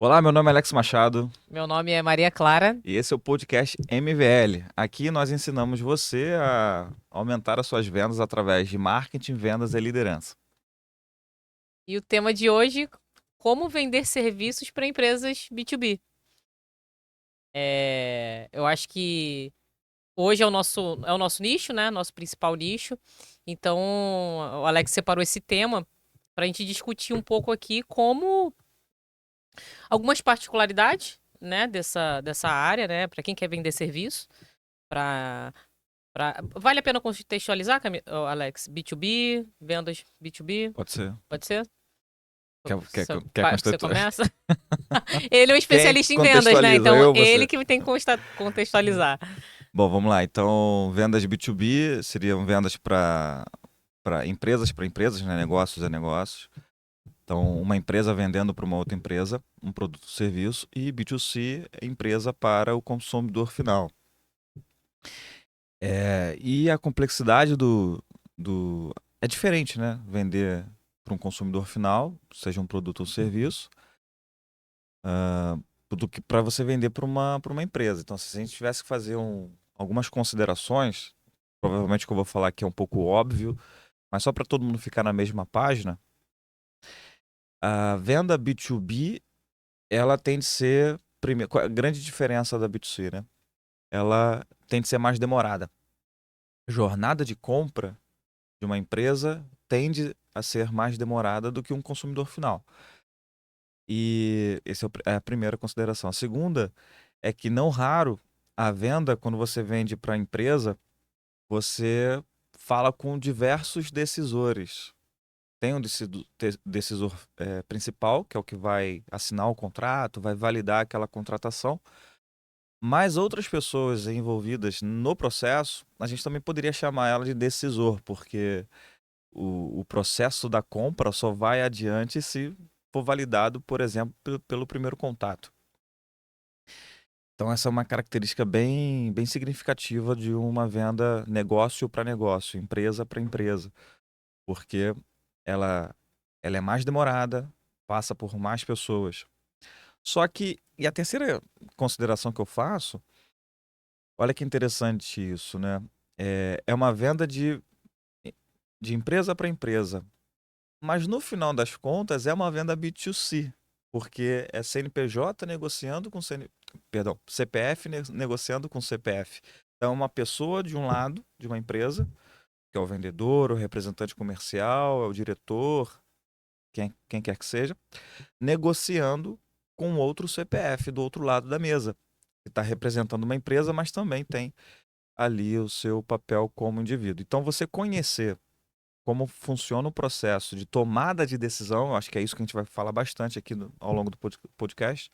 Olá, meu nome é Alex Machado Meu nome é Maria Clara. e esse é o podcast MVL. Aqui nós ensinamos você a aumentar as suas vendas através de marketing, vendas e liderança. E o tema de hoje, como vender serviços para empresas B2B. Eu acho que hoje é o nosso nicho, né? Nosso principal nicho. Então, o Alex separou esse tema para a gente discutir um pouco aqui como algumas particularidades, né, dessa área, né, para quem quer vender serviço, para vale a pena contextualizar, Alex? B2B, vendas B2B, Pode ser? pode ser? Quer Você contexto? começa? Ele é um Quem especialista em vendas, né? contextualiza? Eu Então, ou ele você? que tem que contextualizar. Bom, vamos lá. Então, vendas B2B seriam vendas para empresas, né? Negócios a negócios. Então, uma empresa vendendo para uma outra empresa um produto ou serviço, e B2C é empresa para o consumidor final. E a complexidade do. É diferente, né? Vender para um consumidor final, seja um produto ou serviço, do que para você vender para uma empresa. Então, se a gente tivesse que fazer algumas considerações, provavelmente o que eu vou falar aqui é um pouco óbvio, mas só para todo mundo ficar na mesma página, a venda B2B, ela tem de ser. Qual é a grande diferença da B2C, né? Ela tem de ser mais demorada. Jornada de compra de uma empresa tende a ser mais demorada do que um consumidor final. E essa é a primeira consideração. A segunda é que, não raro, a venda, quando você vende para a empresa, você fala com diversos decisores. Tem um decisor principal, que é o que vai assinar o contrato, vai validar aquela contratação, mas outras pessoas envolvidas no processo, a gente também poderia chamar ela de decisor, porque o processo da compra só vai adiante se for validado, por exemplo, pelo primeiro contato. Então, essa é uma característica bem significativa de uma venda negócio para negócio, empresa para empresa, porque ela, ela é mais demorada, passa por mais pessoas. Só que, e a terceira consideração que eu faço, olha que interessante isso, né? É uma venda de empresa para empresa. Mas no final das contas é uma venda B2C, porque é CNPJ negociando com perdão, CPF negociando com CPF. Então, uma pessoa de um lado de uma empresa, que é o vendedor, o representante comercial, é o diretor, quem quer que seja, negociando com outro CPF do outro lado da mesa, que está representando uma empresa, mas também tem ali o seu papel como indivíduo. Então, você conhecer como funciona o processo de tomada de decisão, eu acho que é isso que a gente vai falar bastante aqui ao longo do podcast,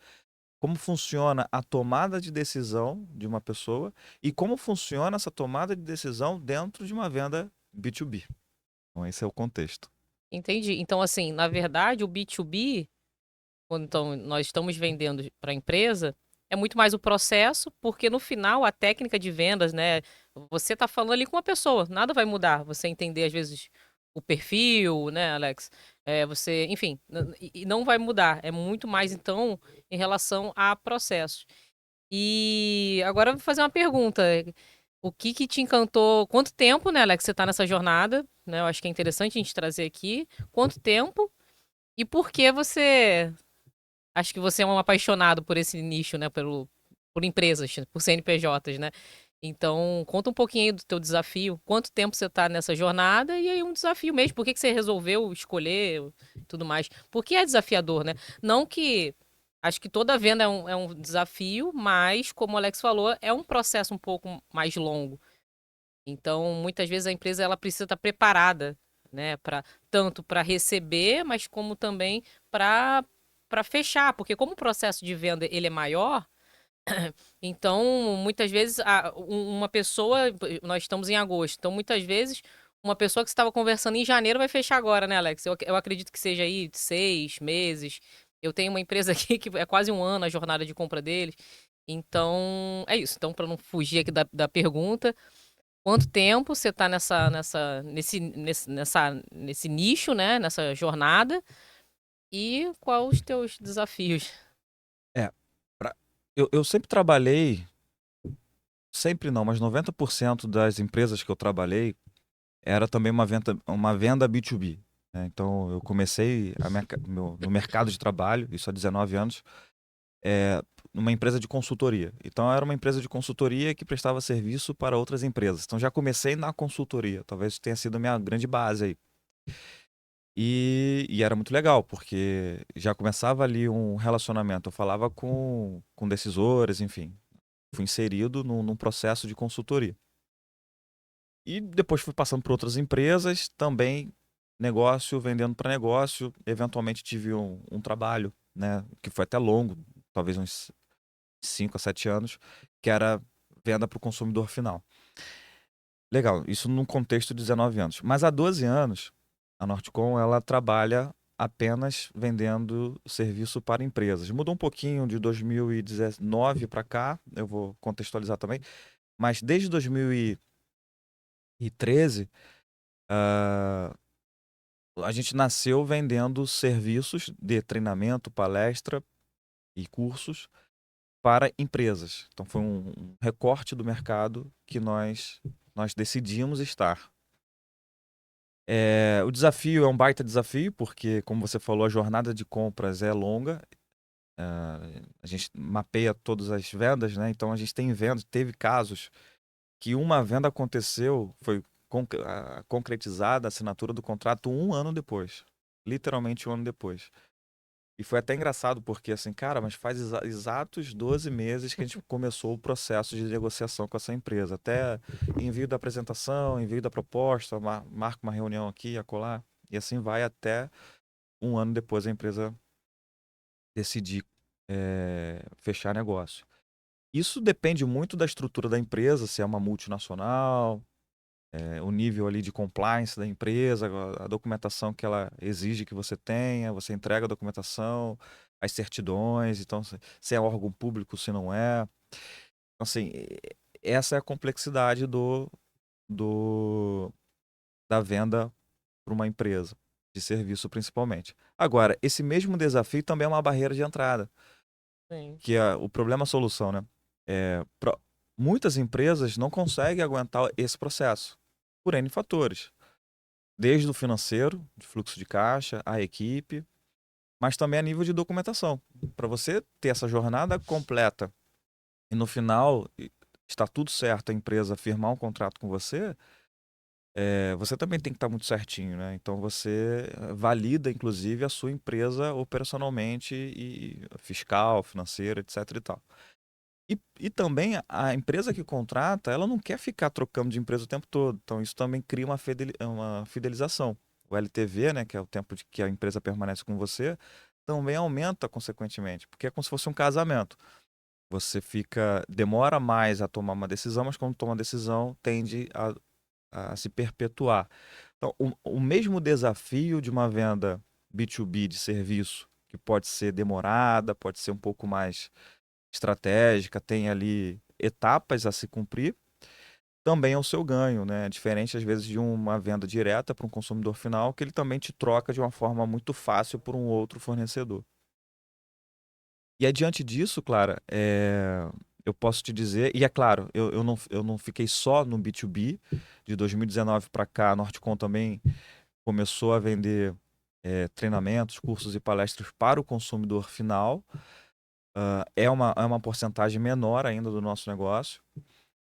como funciona a tomada de decisão de uma pessoa e como funciona essa tomada de decisão dentro de uma venda B2B. Então, esse é o contexto. Entendi. Então, assim, na verdade, o B2B, quando então, nós estamos vendendo para a empresa, é muito mais o processo, porque no final a técnica de vendas, né? Você está falando ali com uma pessoa, nada vai mudar. Você entender, às vezes, o perfil, né, Alex? Você, enfim, e não vai mudar. É muito mais, então, em relação a processos. E agora eu vou fazer uma pergunta. O que que te encantou? Quanto tempo, né, Alex, você está nessa jornada? Né? Eu acho que é interessante a gente trazer aqui. Quanto tempo e por que você. Acho que você é um apaixonado por esse nicho, né? Por empresas, por CNPJs, né? Então, conta um pouquinho aí do teu desafio. Quanto tempo você está nessa jornada? E aí, um desafio mesmo. Por que que você resolveu escolher e tudo mais? Porque é desafiador, né? Não que. Acho que toda venda é um desafio, mas, como o Alex falou, é um processo um pouco mais longo. Então, muitas vezes a empresa ela precisa estar preparada, né, para tanto para receber, mas como também para fechar, porque como o processo de venda ele é maior, então muitas vezes uma pessoa, nós estamos em agosto, então muitas vezes uma pessoa que estava conversando em janeiro vai fechar agora, né, Alex? Eu acredito que seja aí 6 meses. Eu tenho uma empresa aqui que é quase um ano a jornada de compra deles. Então, é isso. Então, para não fugir aqui da pergunta, quanto tempo você está nesse nicho, né? Nessa jornada? E quais os teus desafios? Eu sempre trabalhei, sempre não, mas 90% das empresas que eu trabalhei era também uma venda B2B. Né? Então, eu comecei no mercado de trabalho, isso há 19 anos, é, numa empresa de consultoria. Então, era uma empresa de consultoria que prestava serviço para outras empresas. Então, já comecei na consultoria. Talvez tenha sido a minha grande base aí. E era muito legal, porque já começava ali um relacionamento. Eu falava com decisores, enfim. Fui inserido num processo de consultoria. E depois fui passando por outras empresas, também negócio, vendendo para negócio. Eventualmente tive um trabalho, né, que foi até longo, talvez uns 5 a 7 anos, que era venda para o consumidor final. Legal, isso num contexto de 19 anos. Mas há 12 anos, a Nordcom ela trabalha apenas vendendo serviço para empresas. Mudou um pouquinho de 2019 para cá, eu vou contextualizar também, mas desde 2013, ah, a gente nasceu vendendo serviços de treinamento, palestra e cursos para empresas. Então foi um recorte do mercado que nós decidimos estar. O desafio é um baita desafio, porque, como você falou, a jornada de compras é longa. A gente mapeia todas as vendas, né? Então a gente tem vendas, teve casos que uma venda aconteceu, foi concretizada a assinatura do contrato um ano depois. Literalmente um ano depois. E foi até engraçado, porque assim, cara, mas faz exatos 12 meses que a gente começou o processo de negociação com essa empresa. Até envio da apresentação, envio da proposta, marca uma reunião aqui, acolá. E assim vai até um ano depois a empresa decidir fechar negócio. Isso depende muito da estrutura da empresa, se é uma multinacional, o nível ali de compliance da empresa, a documentação que ela exige que você tenha, você entrega a documentação, as certidões, então se é órgão público, se não é. Então, assim, essa é a complexidade do da venda para uma empresa, de serviço principalmente. Agora, esse mesmo desafio também é uma barreira de entrada, Sim. que é o problema-solução, né? Muitas empresas não conseguem aguentar esse processo, por N fatores. Desde o financeiro, de fluxo de caixa, a equipe, mas também a nível de documentação. Para você ter essa jornada completa e no final está tudo certo, a empresa firmar um contrato com você, você também tem que estar muito certinho, né? Então você valida, inclusive, a sua empresa operacionalmente e fiscal, financeira, etc e tal. E também a empresa que contrata, ela não quer ficar trocando de empresa o tempo todo. Então isso também cria uma fidelização. O LTV, né, que é o tempo de que a empresa permanece com você, também aumenta consequentemente, porque é como se fosse um casamento. Você demora mais a tomar uma decisão, mas quando toma a decisão, tende a se perpetuar. Então, o mesmo desafio de uma venda B2B de serviço, que pode ser demorada, pode ser um pouco mais estratégica, tem ali etapas a se cumprir, também é o seu ganho, né? Diferente às vezes de uma venda direta para um consumidor final, que ele também te troca de uma forma muito fácil por um outro fornecedor. E adiante disso, Clara, eu posso te dizer, e é claro, eu não fiquei só no B2B, de 2019 para cá, a Nordcom também começou a vender treinamentos, cursos e palestras para o consumidor final. É uma porcentagem menor ainda do nosso negócio,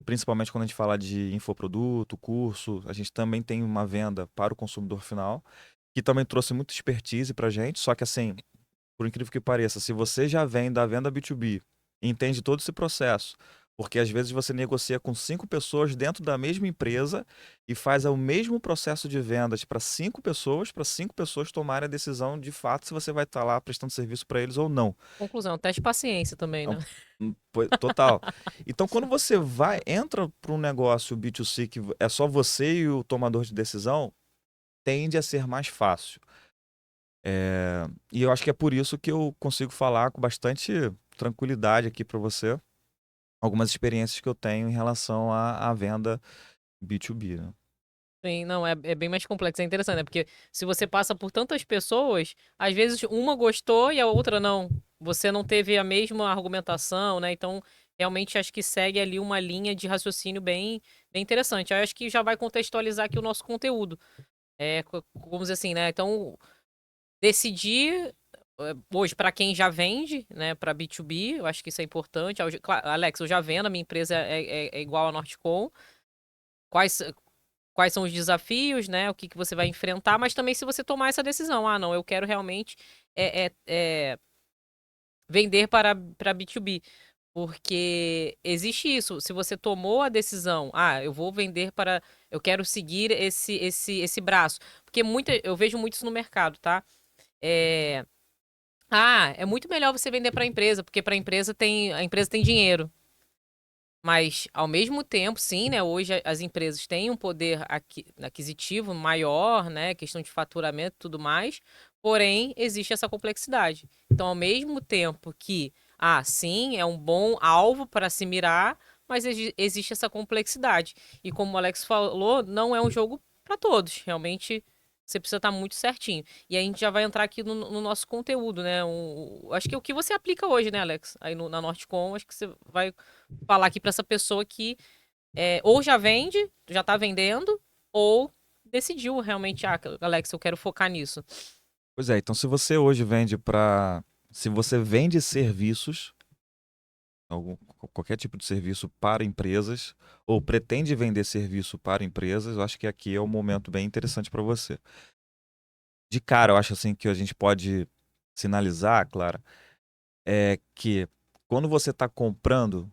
principalmente quando a gente fala de infoproduto, curso, a gente também tem uma venda para o consumidor final, que também trouxe muita expertise para a gente, só que assim, por incrível que pareça, se você já vem da venda B2B e entende todo esse processo, porque às vezes você negocia com 5 pessoas dentro da mesma empresa e faz o mesmo processo de vendas para 5 pessoas tomarem a decisão de fato se você vai estar lá prestando serviço para eles ou não. Conclusão, teste de paciência também, É né? total. Então, quando você entra para um negócio B2C que é só você e o tomador de decisão, tende a ser mais fácil. E eu acho que é por isso que eu consigo falar com bastante tranquilidade aqui para você algumas experiências que eu tenho em relação à venda B2B, né? Sim, não, é bem mais complexo, é interessante, né? Porque se você passa por tantas pessoas, às vezes uma gostou e a outra não. Você não teve a mesma argumentação, né? Então, realmente acho que segue ali uma linha de raciocínio bem interessante. Aí acho que já vai contextualizar aqui o nosso conteúdo. Vamos dizer assim, né? Então, decidir hoje para quem já vende, né, para B2B, eu acho que isso é importante. Claro, Alex, eu já vendo, a minha empresa é igual a Nordcom. Quais, quais são os desafios, né? O que você vai enfrentar, mas também se você tomar essa decisão, ah, não, eu quero realmente vender para B2B. Porque existe isso. Se você tomou a decisão, ah, eu vou vender para. Eu quero seguir esse braço. Porque eu vejo muito isso no mercado, tá? É, é muito melhor você vender para a empresa, porque para a empresa tem dinheiro. Mas, ao mesmo tempo, sim, né? Hoje as empresas têm um poder aquisitivo maior, né? Questão de faturamento e tudo mais. Porém, existe essa complexidade. Então, ao mesmo tempo que, sim, é um bom alvo para se mirar, mas existe essa complexidade. E como o Alex falou, não é um jogo para todos. Realmente, você precisa estar muito certinho. E aí a gente já vai entrar aqui no nosso conteúdo, né? Acho que é o que você aplica hoje, né, Alex? Aí na Nordcom, acho que você vai falar aqui para essa pessoa que ou já vende, já tá vendendo, ou decidiu realmente, Alex, eu quero focar nisso. Pois é, então se você hoje vende para. Se você vende serviços, algum, qualquer tipo de serviço para empresas, ou pretende vender serviço para empresas, eu acho que aqui é um momento bem interessante para você. De cara, eu acho assim que a gente pode sinalizar, Clara, é que quando você está comprando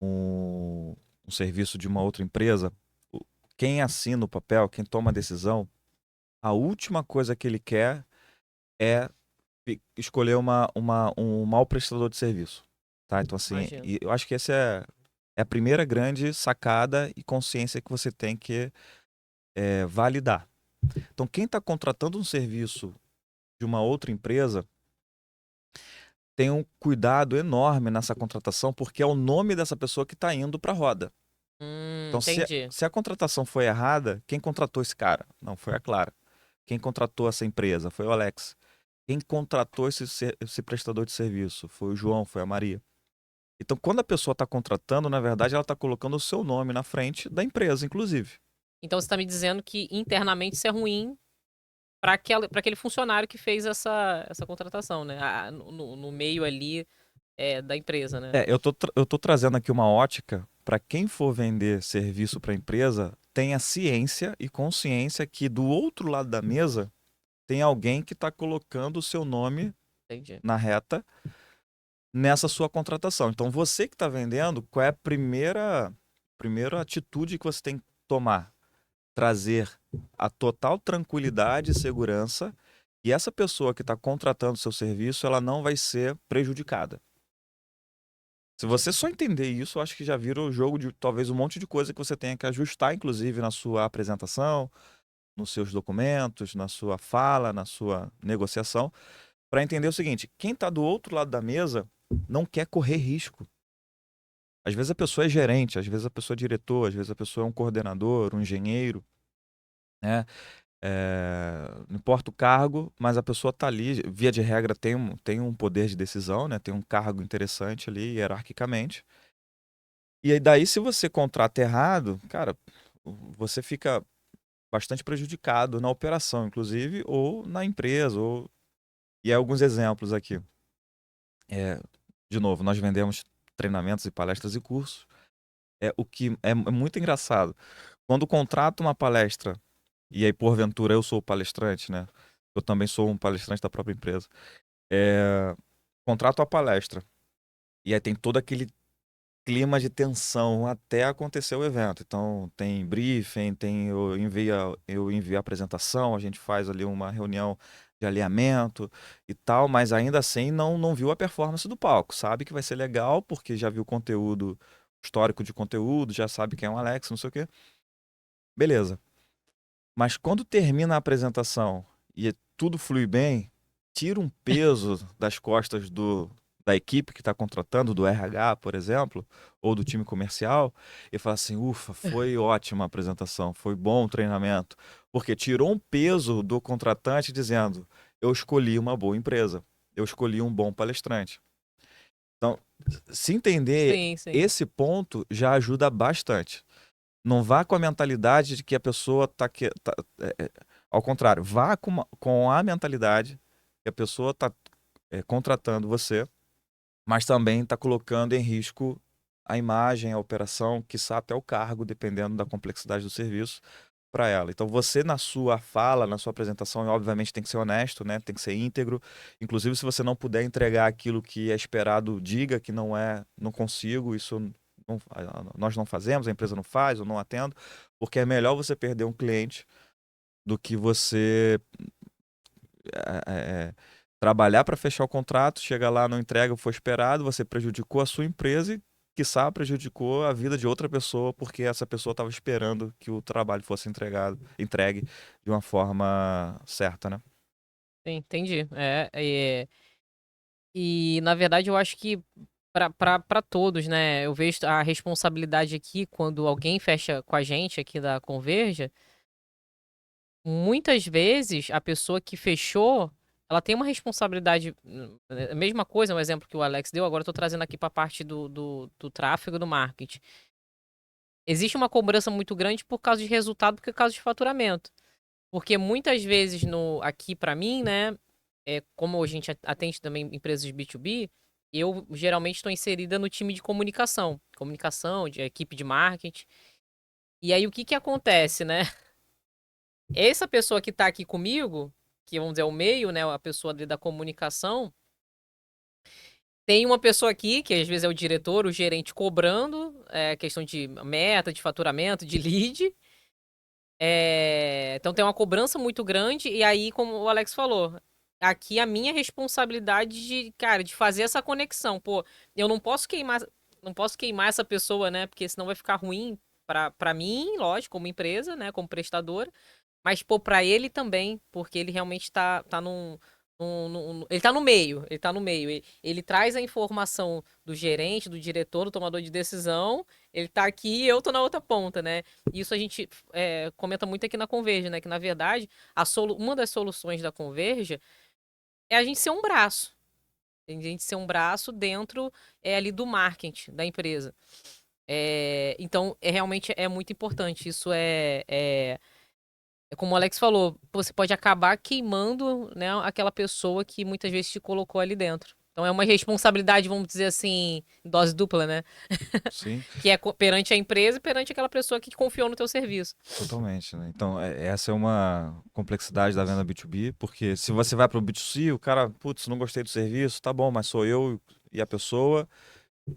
um serviço de uma outra empresa, quem assina o papel, quem toma a decisão, a última coisa que ele quer é escolher um mau prestador de serviço. Tá? Então, assim, Imagino. e eu acho que essa é a primeira grande sacada e consciência que você tem que validar. Então, quem está contratando um serviço de uma outra empresa tem um cuidado enorme nessa contratação, porque é o nome dessa pessoa que está indo para a roda. Então, Entendi. se a contratação foi errada, quem contratou esse cara? Não, foi a Clara. Quem contratou essa empresa? Foi o Alex. Quem contratou esse prestador de serviço? Foi o João, foi a Maria. Então, quando a pessoa está contratando, na verdade, ela está colocando o seu nome na frente da empresa, inclusive. Então você está me dizendo que internamente isso é ruim para aquele funcionário que fez essa contratação, né? No meio ali da empresa, né? Eu tô trazendo aqui uma ótica para quem for vender serviço para a empresa, tenha ciência e consciência que do outro lado da mesa tem alguém que está colocando o seu nome Entendi. na reta nessa sua contratação. Então, você que está vendendo, qual é a primeira atitude que você tem que tomar? Trazer a total tranquilidade e segurança, e essa pessoa que está contratando o seu serviço, ela não vai ser prejudicada. Se Entendi. você só entender isso, eu acho que já vira o jogo de talvez um monte de coisa que você tenha que ajustar, inclusive na sua apresentação, nos seus documentos, na sua fala, na sua negociação, para entender o seguinte: quem está do outro lado da mesa não quer correr risco. Às vezes a pessoa é gerente, às vezes a pessoa é diretor, às vezes a pessoa é um coordenador, um engenheiro, né? Não importa o cargo, mas a pessoa está ali, via de regra, tem um poder de decisão, né? Tem um cargo interessante ali, hierarquicamente. E aí daí, se você contrata errado, cara, você fica bastante prejudicado na operação, inclusive, ou na empresa. E aí, alguns exemplos aqui. É, de novo, nós vendemos treinamentos e palestras e cursos. O que é muito engraçado. Quando contrato uma palestra, e aí, porventura, eu sou o palestrante, né? Eu também sou um palestrante da própria empresa. Contrato a palestra. E aí tem todo aquele clima de tensão até acontecer o evento. Então, tem briefing, eu envio a apresentação, a gente faz ali uma reunião de alinhamento e tal, mas ainda assim não viu a performance do palco. Sabe que vai ser legal, porque já viu conteúdo, histórico de conteúdo, já sabe quem é o Alex, não sei o quê. Beleza. Mas quando termina a apresentação e tudo flui bem, tira um peso das costas da equipe que está contratando, do RH, por exemplo, ou do time comercial, e fala assim: ufa, foi ótima a apresentação, foi bom o treinamento, porque tirou um peso do contratante dizendo: eu escolhi uma boa empresa, eu escolhi um bom palestrante. Então, se entender Sim, sim. esse ponto já ajuda bastante. Não vá com a mentalidade de que a pessoa está. Ao contrário, vá com a mentalidade que a pessoa está contratando você, mas também está colocando em risco a imagem, a operação, quiçá até o cargo, dependendo da complexidade do serviço, para ela. Então, você, na sua fala, na sua apresentação, obviamente tem que ser honesto, né? Tem que ser íntegro. Inclusive, se você não puder entregar aquilo que é esperado, diga que não é, não consigo, isso nós não fazemos, a empresa não faz, eu não atendo, porque é melhor você perder um cliente do que você é, é, trabalhar para fechar o contrato, chega lá, não entrega o que foi esperado, você prejudicou a sua empresa e, quiçá, prejudicou a vida de outra pessoa, porque essa pessoa estava esperando que o trabalho fosse entregue de uma forma certa, né? Sim, entendi. E na verdade eu acho que para todos, né? Eu vejo a responsabilidade aqui quando alguém fecha com a gente aqui da Converja. Muitas vezes a pessoa que fechou, ela tem uma responsabilidade. A mesma coisa, um exemplo que o Alex deu, agora eu tô trazendo aqui para a parte do tráfego do marketing. Existe uma cobrança muito grande por causa de resultado, por causa de faturamento. Porque muitas vezes aqui para mim, né, como a gente atende também empresas de B2B, eu geralmente estou inserida no time de comunicação, de equipe de marketing. E aí o que que acontece, né? Essa pessoa que tá aqui comigo, que vamos dizer é o meio, né, a pessoa ali da comunicação, tem uma pessoa aqui, que às vezes é o diretor, o gerente cobrando, questão de meta, de faturamento, de lead. Então tem uma cobrança muito grande, e aí, como o Alex falou, aqui a minha responsabilidade de, cara, de fazer essa conexão. Pô, eu não posso queimar essa pessoa, né? Porque senão vai ficar ruim pra mim, lógico, como empresa, né? Como prestadora. Mas, pô, pra ele também, porque ele realmente tá ele tá no meio, ele tá no meio. Ele traz a informação do gerente, do diretor, do tomador de decisão, ele tá aqui e eu tô na outra ponta, né? Isso a gente comenta muito aqui na Converja, né? Que, na verdade, uma das soluções da Converja é a gente ser um braço. A gente ser um braço dentro ali do marketing da empresa. Então, realmente é muito importante. Isso é como o Alex falou, você pode acabar queimando, né, aquela pessoa que muitas vezes te colocou ali dentro. Então é uma responsabilidade, vamos dizer assim, dose dupla, né? Sim, Que é perante a empresa e perante aquela pessoa que te confiou no teu serviço. totalmente, né? Então, essa é uma complexidade da venda B2B, porque se você vai para o B2C, o cara, putz, não gostei do serviço, tá bom, mas sou eu e a pessoa.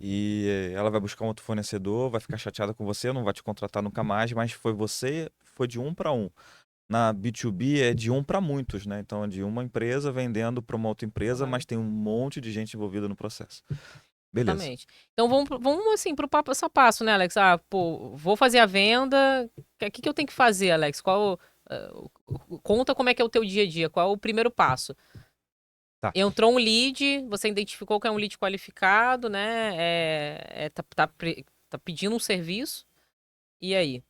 E ela vai buscar um outro fornecedor, vai ficar chateada com você, não vai te contratar nunca mais, mas foi você, foi de um para um. Na B2B é de um para muitos, né? Então é de uma empresa vendendo para uma outra empresa, mas Correto. tem um monte de gente envolvida no processo. Beleza. Exatamente. Então vamos assim pro passo a passo, né, Alex? Ah, pô, vou fazer a venda. O que eu tenho que fazer, Alex? Conta como é que é o teu dia a dia. Qual é o primeiro passo? Tá. Entrou um lead, você identificou que é um lead qualificado, né? Tá pedindo um serviço. E aí?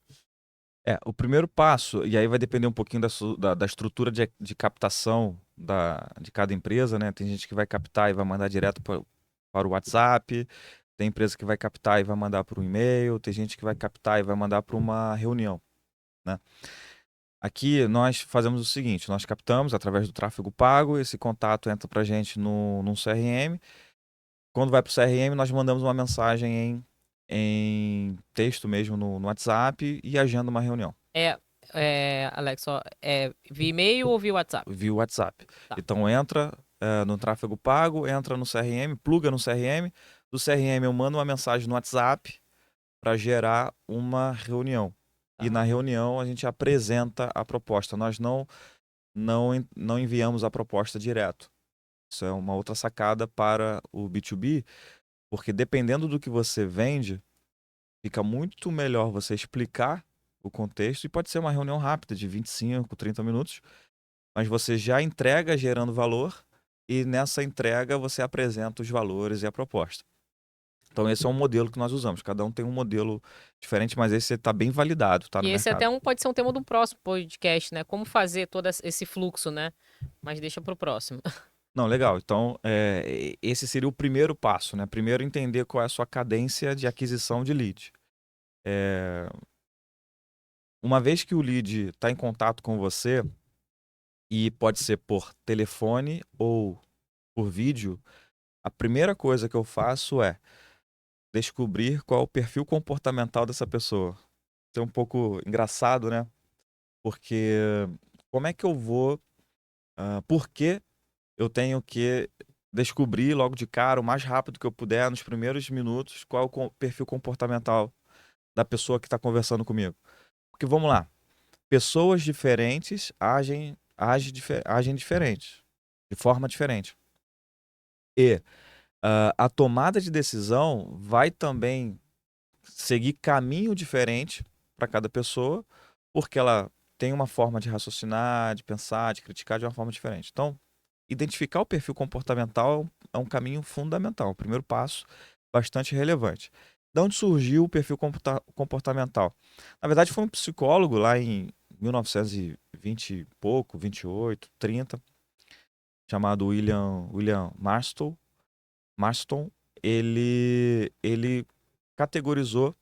O primeiro passo, e aí vai depender um pouquinho da estrutura de captação de cada empresa, né? Tem gente que vai captar e vai mandar direto para o WhatsApp, tem empresa que vai captar e vai mandar para um e-mail, tem gente que vai captar e vai mandar para uma reunião, né? Aqui nós fazemos o seguinte, nós captamos através do tráfego pago, esse contato entra para a gente num CRM. Quando vai para o CRM, nós mandamos uma mensagem em texto mesmo no WhatsApp e agenda uma reunião Alex, ó, via e-mail ou via WhatsApp? via WhatsApp. Tá. Então entra no tráfego pago, entra no CRM, pluga no CRM. Do CRM eu mando uma mensagem no WhatsApp para gerar uma reunião. E Tá. na reunião a gente apresenta a proposta. Nós não enviamos a proposta direto. Isso é uma outra sacada para o B2B, porque dependendo do que você vende, fica muito melhor você explicar o contexto e pode ser uma reunião rápida de 25, 30 minutos, mas você já entrega gerando valor e nessa entrega você apresenta os valores e a proposta. Então esse é um modelo que nós usamos. Cada um tem um modelo diferente, mas esse está bem validado, tá E no esse mercado. até pode ser um tema do próximo podcast, né? Como fazer todo esse fluxo, né? Mas deixa pro próximo. Não, legal. Então, esse seria o primeiro passo, né? Primeiro entender qual é a sua cadência de aquisição de lead. Uma vez que o lead está em contato com você, e pode ser por telefone ou por vídeo, a primeira coisa que eu faço é descobrir qual é o perfil comportamental dessa pessoa. Isso é um pouco engraçado, né? Porque como é que eu vou... por que eu tenho que descobrir logo de cara, o mais rápido que eu puder, nos primeiros minutos, qual é o perfil comportamental da pessoa que está conversando comigo? Porque vamos lá, pessoas diferentes agem diferentes, de forma diferente. E a tomada de decisão vai também seguir caminho diferente para cada pessoa, porque ela tem uma forma de raciocinar, de pensar, de criticar de uma forma diferente. Então, identificar o perfil comportamental é um caminho fundamental, o primeiro passo bastante relevante. De onde surgiu o perfil comportamental? Na verdade, foi um psicólogo lá em 1920 e pouco, 28, 30, chamado William Marston. Ele categorizou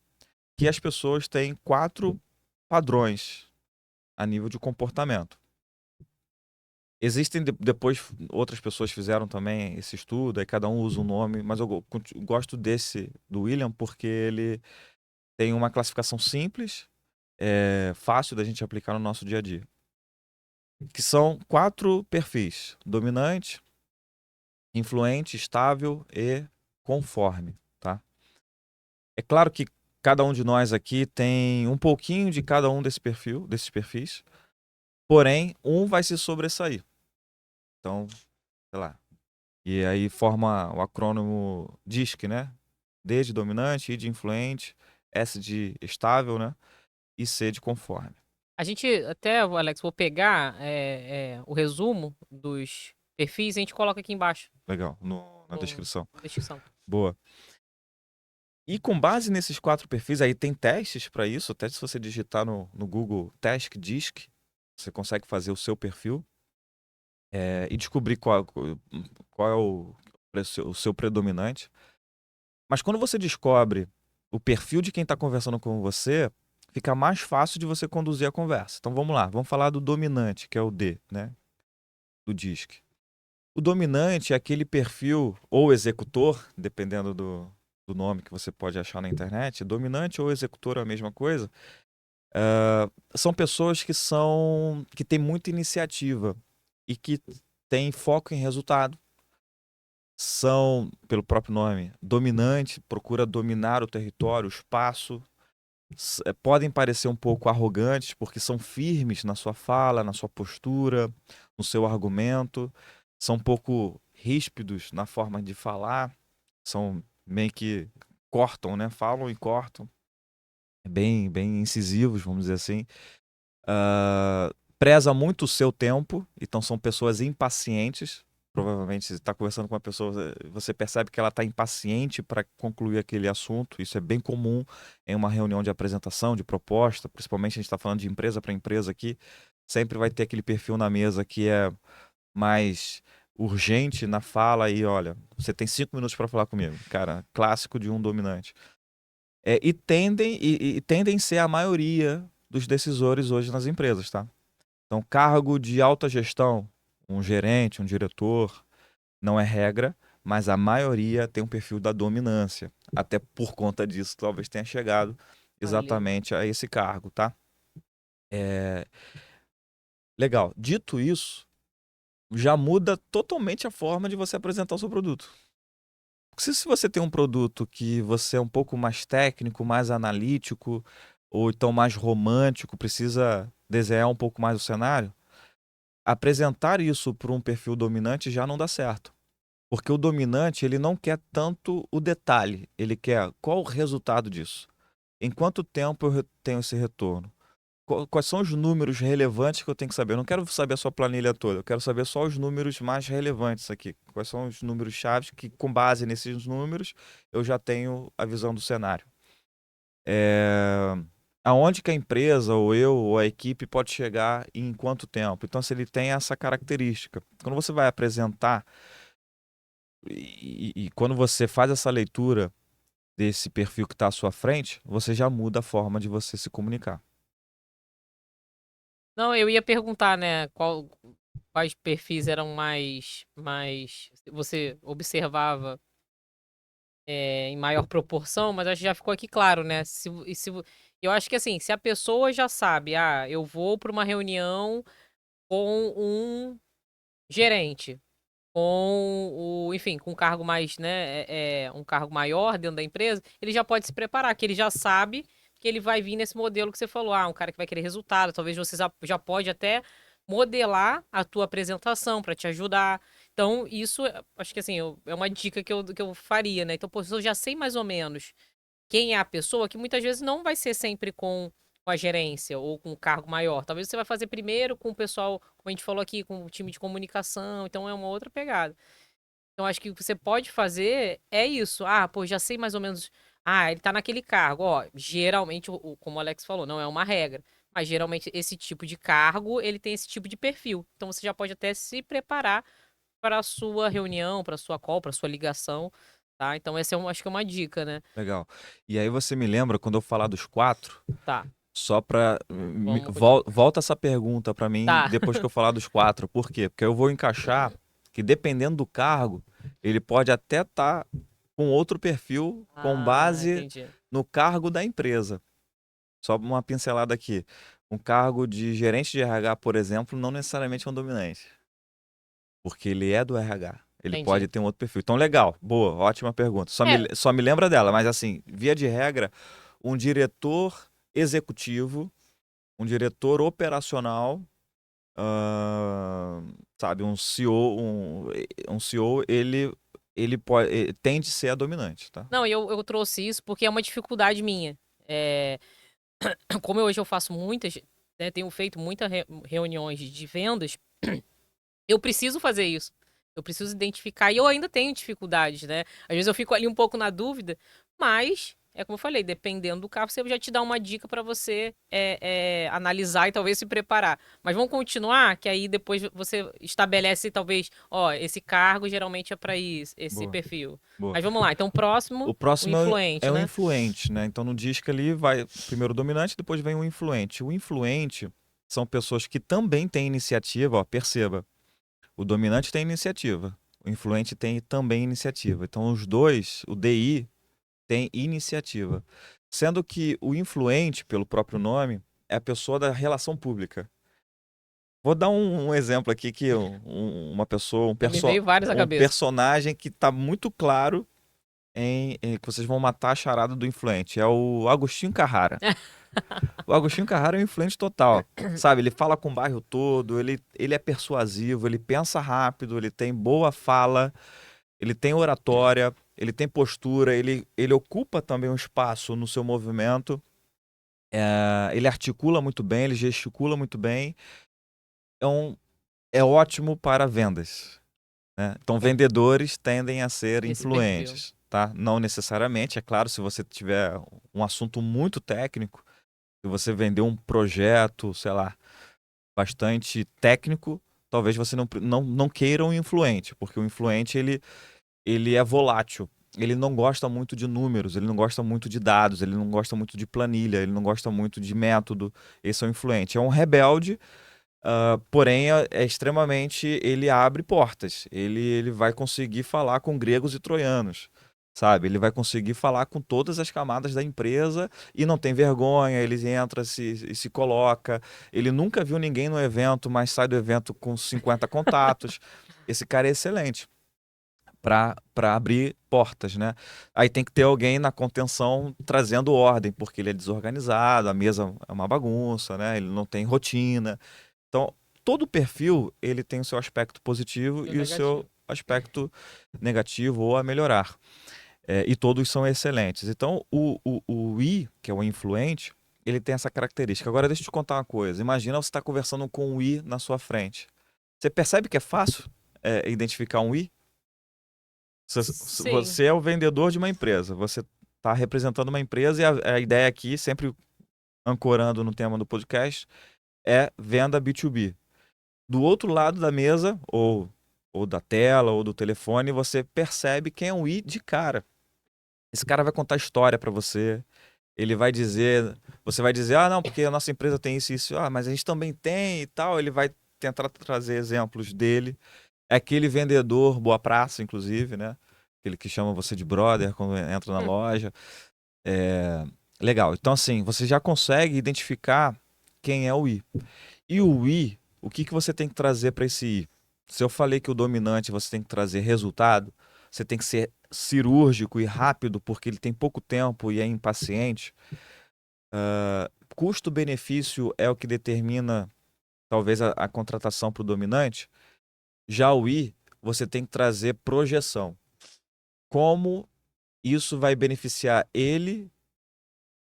que as pessoas têm 4 padrões a nível de comportamento. Existem depois outras pessoas fizeram também esse estudo, aí cada um usa um nome, mas eu gosto desse do William porque ele tem uma classificação simples, fácil da gente aplicar no nosso dia a dia. Que são 4 perfis: dominante, influente, estável e conforme, tá? É claro que cada um de nós aqui tem um pouquinho de cada um desses perfis, porém um vai se sobressair. Então, sei lá. E aí forma o acrônimo DISC, né? D de dominante, I de influente, S de estável, né? E C de conforme. A gente até, Alex, vou pegar o resumo dos perfis e a gente coloca aqui embaixo Legal, na descrição. na descrição. Boa. E com base nesses 4 perfis, aí tem testes para isso, até se você digitar no Google Task DISC, você consegue fazer o seu perfil e descobrir qual é o seu predominante. Mas quando você descobre o perfil de quem está conversando com você, fica mais fácil de você conduzir a conversa. Então vamos lá, vamos falar do dominante, que é o D, né? Do DISC. O dominante é aquele perfil, ou executor, dependendo do nome que você pode achar na internet. Dominante ou executor é a mesma coisa. São pessoas que têm muita iniciativa e que têm foco em resultado. São, pelo próprio nome, dominante, procura dominar o território, o espaço. Podem parecer um pouco arrogantes porque são firmes na sua fala, na sua postura, no seu argumento. São um pouco ríspidos na forma de falar. São meio que cortam, né? Falam e cortam. Bem incisivos, vamos dizer assim. Preza muito o seu tempo, então são pessoas impacientes. Provavelmente você está conversando com uma pessoa, você percebe que ela está impaciente para concluir aquele assunto. Isso é bem comum em uma reunião de apresentação, de proposta, principalmente a gente está falando de empresa para empresa aqui. Sempre vai ter aquele perfil na mesa que é mais urgente na fala e olha, você tem 5 minutos para falar comigo. Cara, clássico de um dominante. E tendem a ser a maioria dos decisores hoje nas empresas, tá? Então, cargo de alta gestão, um gerente, um diretor, não é regra, mas a maioria tem um perfil da dominância. Até por conta disso, talvez tenha chegado Valeu. exatamente a esse cargo, tá? Legal. Dito isso, já muda totalmente a forma de você apresentar o seu produto. Porque se você tem um produto que você é um pouco mais técnico, mais analítico, ou então mais romântico, precisa desenhar um pouco mais o cenário, apresentar isso para um perfil dominante já não dá certo. Porque o dominante, ele não quer tanto o detalhe, ele quer qual o resultado disso. Em quanto tempo eu tenho esse retorno? quais são os números relevantes que eu tenho que saber. Eu não quero saber a sua planilha toda, eu quero saber só os números mais relevantes aqui. Quais são os números chaves que, com base nesses números, eu já tenho a visão do cenário. É, aonde que a empresa, ou eu, ou a equipe pode chegar e em quanto tempo. Então, se ele tem essa característica. Quando você vai apresentar e quando você faz essa leitura desse perfil que está à sua frente, você já muda a forma de você se comunicar. Não, eu ia perguntar, né, quais perfis eram você observava em maior proporção, mas acho que já ficou aqui claro, né? Eu acho que assim, se a pessoa já sabe, eu vou para uma reunião com um gerente, enfim, com um cargo mais, né, um cargo maior dentro da empresa, ele já pode se preparar, que ele já sabe que ele vai vir nesse modelo que você falou, um cara que vai querer resultado, talvez você já pode até modelar a tua apresentação para te ajudar. Então, isso, acho que assim, é uma dica que eu faria, né? Então, pô, se eu já sei mais ou menos quem é a pessoa, que muitas vezes não vai ser sempre com a gerência ou com o cargo maior. Talvez você vai fazer primeiro com o pessoal, como a gente falou aqui, com o time de comunicação, então é uma outra pegada. Então acho que o que você pode fazer é isso. Pô, já sei mais ou menos. Ele tá naquele cargo. Ó, geralmente, como o Alex falou, não é uma regra. Mas geralmente esse tipo de cargo, ele tem esse tipo de perfil. Então você já pode até se preparar para a sua reunião, para a sua call, para a sua ligação, tá? Então essa acho que é uma dica, né? Legal. E aí você me lembra, quando eu falar dos 4, Tá, só para... vamos continuar. Volta essa pergunta para mim Tá. depois que eu falar dos 4. Por quê? Porque eu vou encaixar que, dependendo do cargo, ele pode até estar com outro perfil com base Entendi. no cargo da empresa. Só uma pincelada aqui. Um cargo de gerente de RH, por exemplo, não necessariamente é um dominante, porque ele é do RH. Ele pode Entendi. ter um outro perfil. Então, legal, boa, ótima pergunta. É, Só me lembra dela, mas assim, via de regra, um diretor executivo, um diretor operacional, sabe, um CEO, um CEO, ele tende a ser a dominante, tá? não, eu trouxe isso porque é uma dificuldade minha. É, como hoje eu faço muitas, né, tenho feito muitas reuniões de vendas, eu preciso fazer isso. Eu preciso identificar, e eu ainda tenho dificuldades, né? Às vezes eu fico ali um pouco na dúvida, mas, é como eu falei, dependendo do carro, você já te dá uma dica para você analisar e talvez se preparar. Mas vamos continuar, que aí depois você estabelece, talvez, ó, esse cargo geralmente é para isso, esse Boa, perfil. boa. Mas vamos lá, então próximo, O o próximo influente, é o né? influente, né? Então no disco ali vai primeiro o dominante, depois vem o influente. O influente são pessoas que também têm iniciativa, ó, perceba. O dominante tem iniciativa, o influente tem também iniciativa. Então os dois, o DI tem iniciativa. Sendo que o influente, pelo próprio nome, é a pessoa da relação pública. Vou dar um exemplo aqui que uma pessoa, Me veio vários à um cabeça. personagem que está muito claro que vocês vão matar a charada do influente. É o Agostinho Carrara. O Agostinho Carrara é um influente total. Sabe, ele fala com o bairro todo, ele é persuasivo, ele pensa rápido, ele tem boa fala, ele tem oratória, ele tem postura, ele ocupa também um espaço no seu movimento. Ele articula muito bem, ele gesticula muito bem. É ótimo para vendas, né? Então, vendedores tendem a ser Esse perfil. influentes, tá? Não necessariamente, é claro, se você tiver um assunto muito técnico, se você vender um projeto, sei lá, bastante técnico, talvez você não queira um influente, porque o influente ele é volátil. Ele não gosta muito de números, ele não gosta muito de dados, ele não gosta muito de planilha, ele não gosta muito de método. Esse é o influente. É um rebelde, porém é extremamente. Ele abre portas. Ele vai conseguir falar com gregos e troianos. Sabe? Ele vai conseguir falar com todas as camadas da empresa e não tem vergonha, ele entra e se coloca. Ele nunca viu ninguém no evento, mas sai do evento com 50 contatos. Esse cara é excelente para abrir portas, né? Aí tem que ter alguém na contenção trazendo ordem, porque ele é desorganizado, a mesa é uma bagunça, né? Ele não tem rotina. Então, todo perfil ele tem o seu aspecto positivo Meu e o seu negativo. aspecto negativo ou a melhorar. E todos são excelentes. Então, o I, que é o influente, ele tem essa característica. Agora, deixa eu te contar uma coisa. Imagina você estar conversando com um I na sua frente. Você percebe que é fácil identificar um I? Sim. Você é o vendedor de uma empresa. Você está representando uma empresa e a ideia aqui, sempre ancorando no tema do podcast, é venda B2B. Do outro lado da mesa, ou da tela, ou do telefone, você percebe quem é um I de cara. Esse cara vai contar história para você. Ele vai dizer, você vai dizer, ah, não, porque a nossa empresa tem isso e isso, ah, mas a gente também tem e tal. Ele vai tentar trazer exemplos dele. É aquele vendedor boa praça, inclusive, né? Aquele que chama você de brother quando entra na Hum. loja. É... Legal. Então, assim, você já consegue identificar quem é o I. E o I, o que que você tem que trazer para esse I? Se eu falei que o dominante você tem que trazer resultado, você tem que ser cirúrgico e rápido porque ele tem pouco tempo e é impaciente. Custo-benefício é o que determina talvez a contratação para o dominante. Já o I, você tem que trazer projeção. Como isso vai beneficiar ele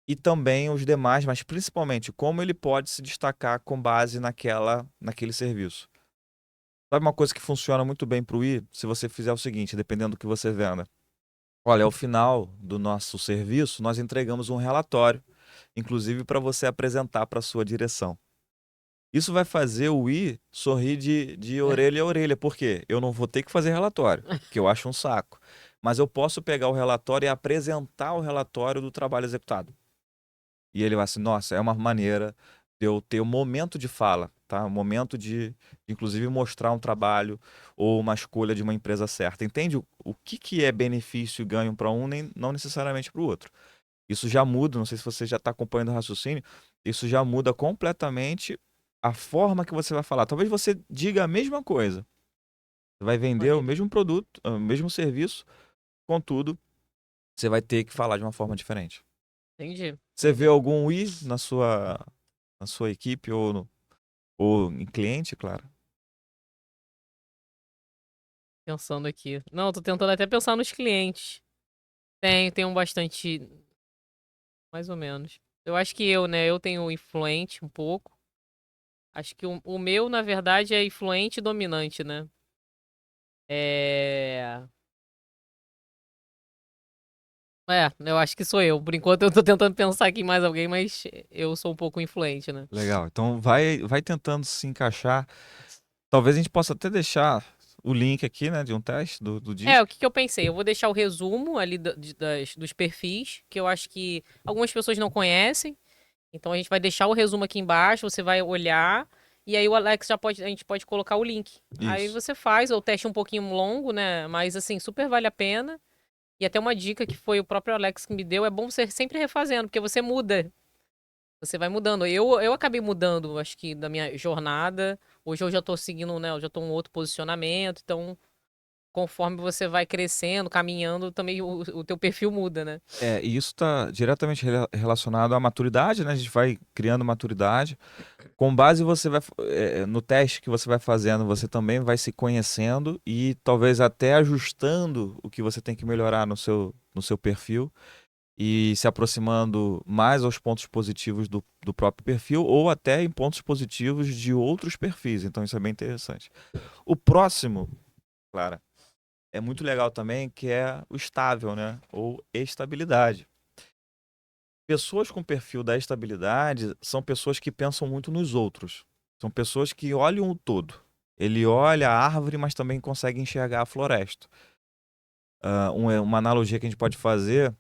e também os demais, mas principalmente como ele pode se destacar com base naquele serviço. Sabe uma coisa que funciona muito bem para o I? Se você fizer o seguinte, dependendo do que você venda. Olha, ao final do nosso serviço, nós entregamos um relatório, inclusive para você apresentar para a sua direção. Isso vai fazer o I sorrir de orelha a orelha, porque eu não vou ter que fazer relatório, que eu acho um saco. Mas eu posso pegar o relatório e apresentar o relatório do trabalho executado. E ele vai assim, nossa, é uma maneira de eu ter um momento de fala, tá? Um momento de inclusive, mostrar um trabalho ou uma escolha de uma empresa certa. Entende o que é benefício e ganho para um, nem, não necessariamente para o outro. Isso já muda, não sei se você já está acompanhando o raciocínio, isso já muda completamente a forma que você vai falar. Talvez você diga a mesma coisa. Você vai vender o mesmo produto, o mesmo serviço, contudo, você vai ter que falar de uma forma diferente. Entendi, Você vê entendi. algum I na sua equipe ou em cliente, claro? Pensando aqui. Não, tô tentando até pensar nos clientes. Tem um bastante, mais ou menos. Eu acho que eu, né? Eu tenho influente um pouco. Acho que o meu, na verdade, é influente e dominante, né? É. Eu acho que sou eu. Por enquanto eu tô tentando pensar aqui em mais alguém, mas eu sou um pouco influente, né? Legal. Então vai tentando se encaixar. Talvez a gente possa até deixar o link aqui, né, de um teste do O disco. que que eu pensei? Eu vou deixar o resumo ali dos perfis, que eu acho que algumas pessoas não conhecem. Então a gente vai deixar o resumo aqui embaixo, você vai olhar, e aí o Alex a gente pode colocar o link. Aí Isso. você faz, ou teste um pouquinho longo, né? Mas assim, super vale a pena. E até uma dica que foi o próprio Alex que me deu, é bom você sempre refazendo, porque você muda. Você vai mudando. Eu acabei mudando, acho que, da minha jornada. Hoje eu já tô seguindo, né? Eu já tô em um outro posicionamento. Então, conforme você vai crescendo, caminhando, também o teu perfil muda, né? E isso está diretamente relacionado à maturidade, né? A gente vai criando maturidade. Com base no teste que você vai fazendo, você também vai se conhecendo e talvez até ajustando o que você tem que melhorar no seu perfil e se aproximando mais aos pontos positivos do próprio perfil ou até em pontos positivos de outros perfis. Então isso é bem interessante. O próximo, Clara, é muito legal também, que é o estável, né? Ou estabilidade. Pessoas com perfil da estabilidade são pessoas que pensam muito nos outros. São pessoas que olham o todo. Ele olha a árvore, mas também consegue enxergar a floresta. Uma analogia que a gente pode fazer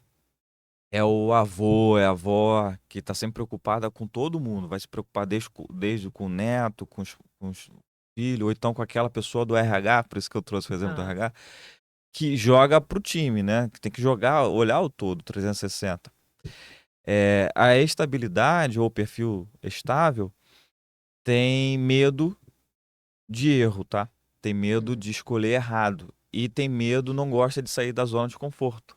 é o avô, é a avó que está sempre preocupada com todo mundo. Vai se preocupar desde com o neto, com os filhos, ou então com aquela pessoa do RH, por isso que eu trouxe o exemplo do Aham. RH, que joga pro time, né? Que tem que jogar, olhar o todo, 360. A estabilidade ou perfil estável tem medo de erro, tá? Tem medo Uhum. de escolher errado. E tem medo, não gosta de sair da zona de conforto.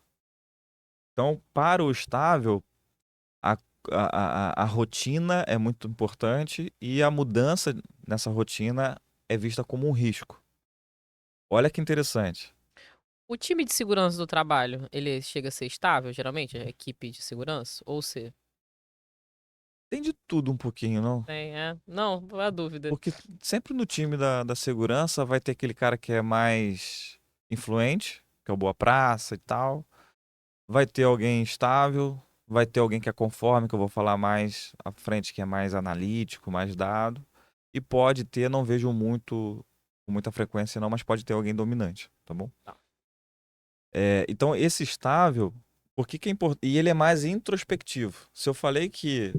Então, para o estável, a, a rotina é muito importante e a mudança nessa rotina é vista como um risco. Olha que interessante. O time de segurança do trabalho, ele chega a ser estável, geralmente? A equipe de segurança? Ou ser? Tem de tudo um pouquinho, não? Tem, é. Não, não há dúvida. Porque sempre no time da segurança vai ter aquele cara que é mais influente, que é o boa praça e tal. Vai ter alguém estável, vai ter alguém que é conforme, que eu vou falar mais à frente, que é mais analítico, mais dado. E pode ter, não vejo muito, com muita frequência não, mas pode ter alguém dominante, tá bom? Tá. Então esse estável, por que que é importante? E ele é mais introspectivo. Se eu falei que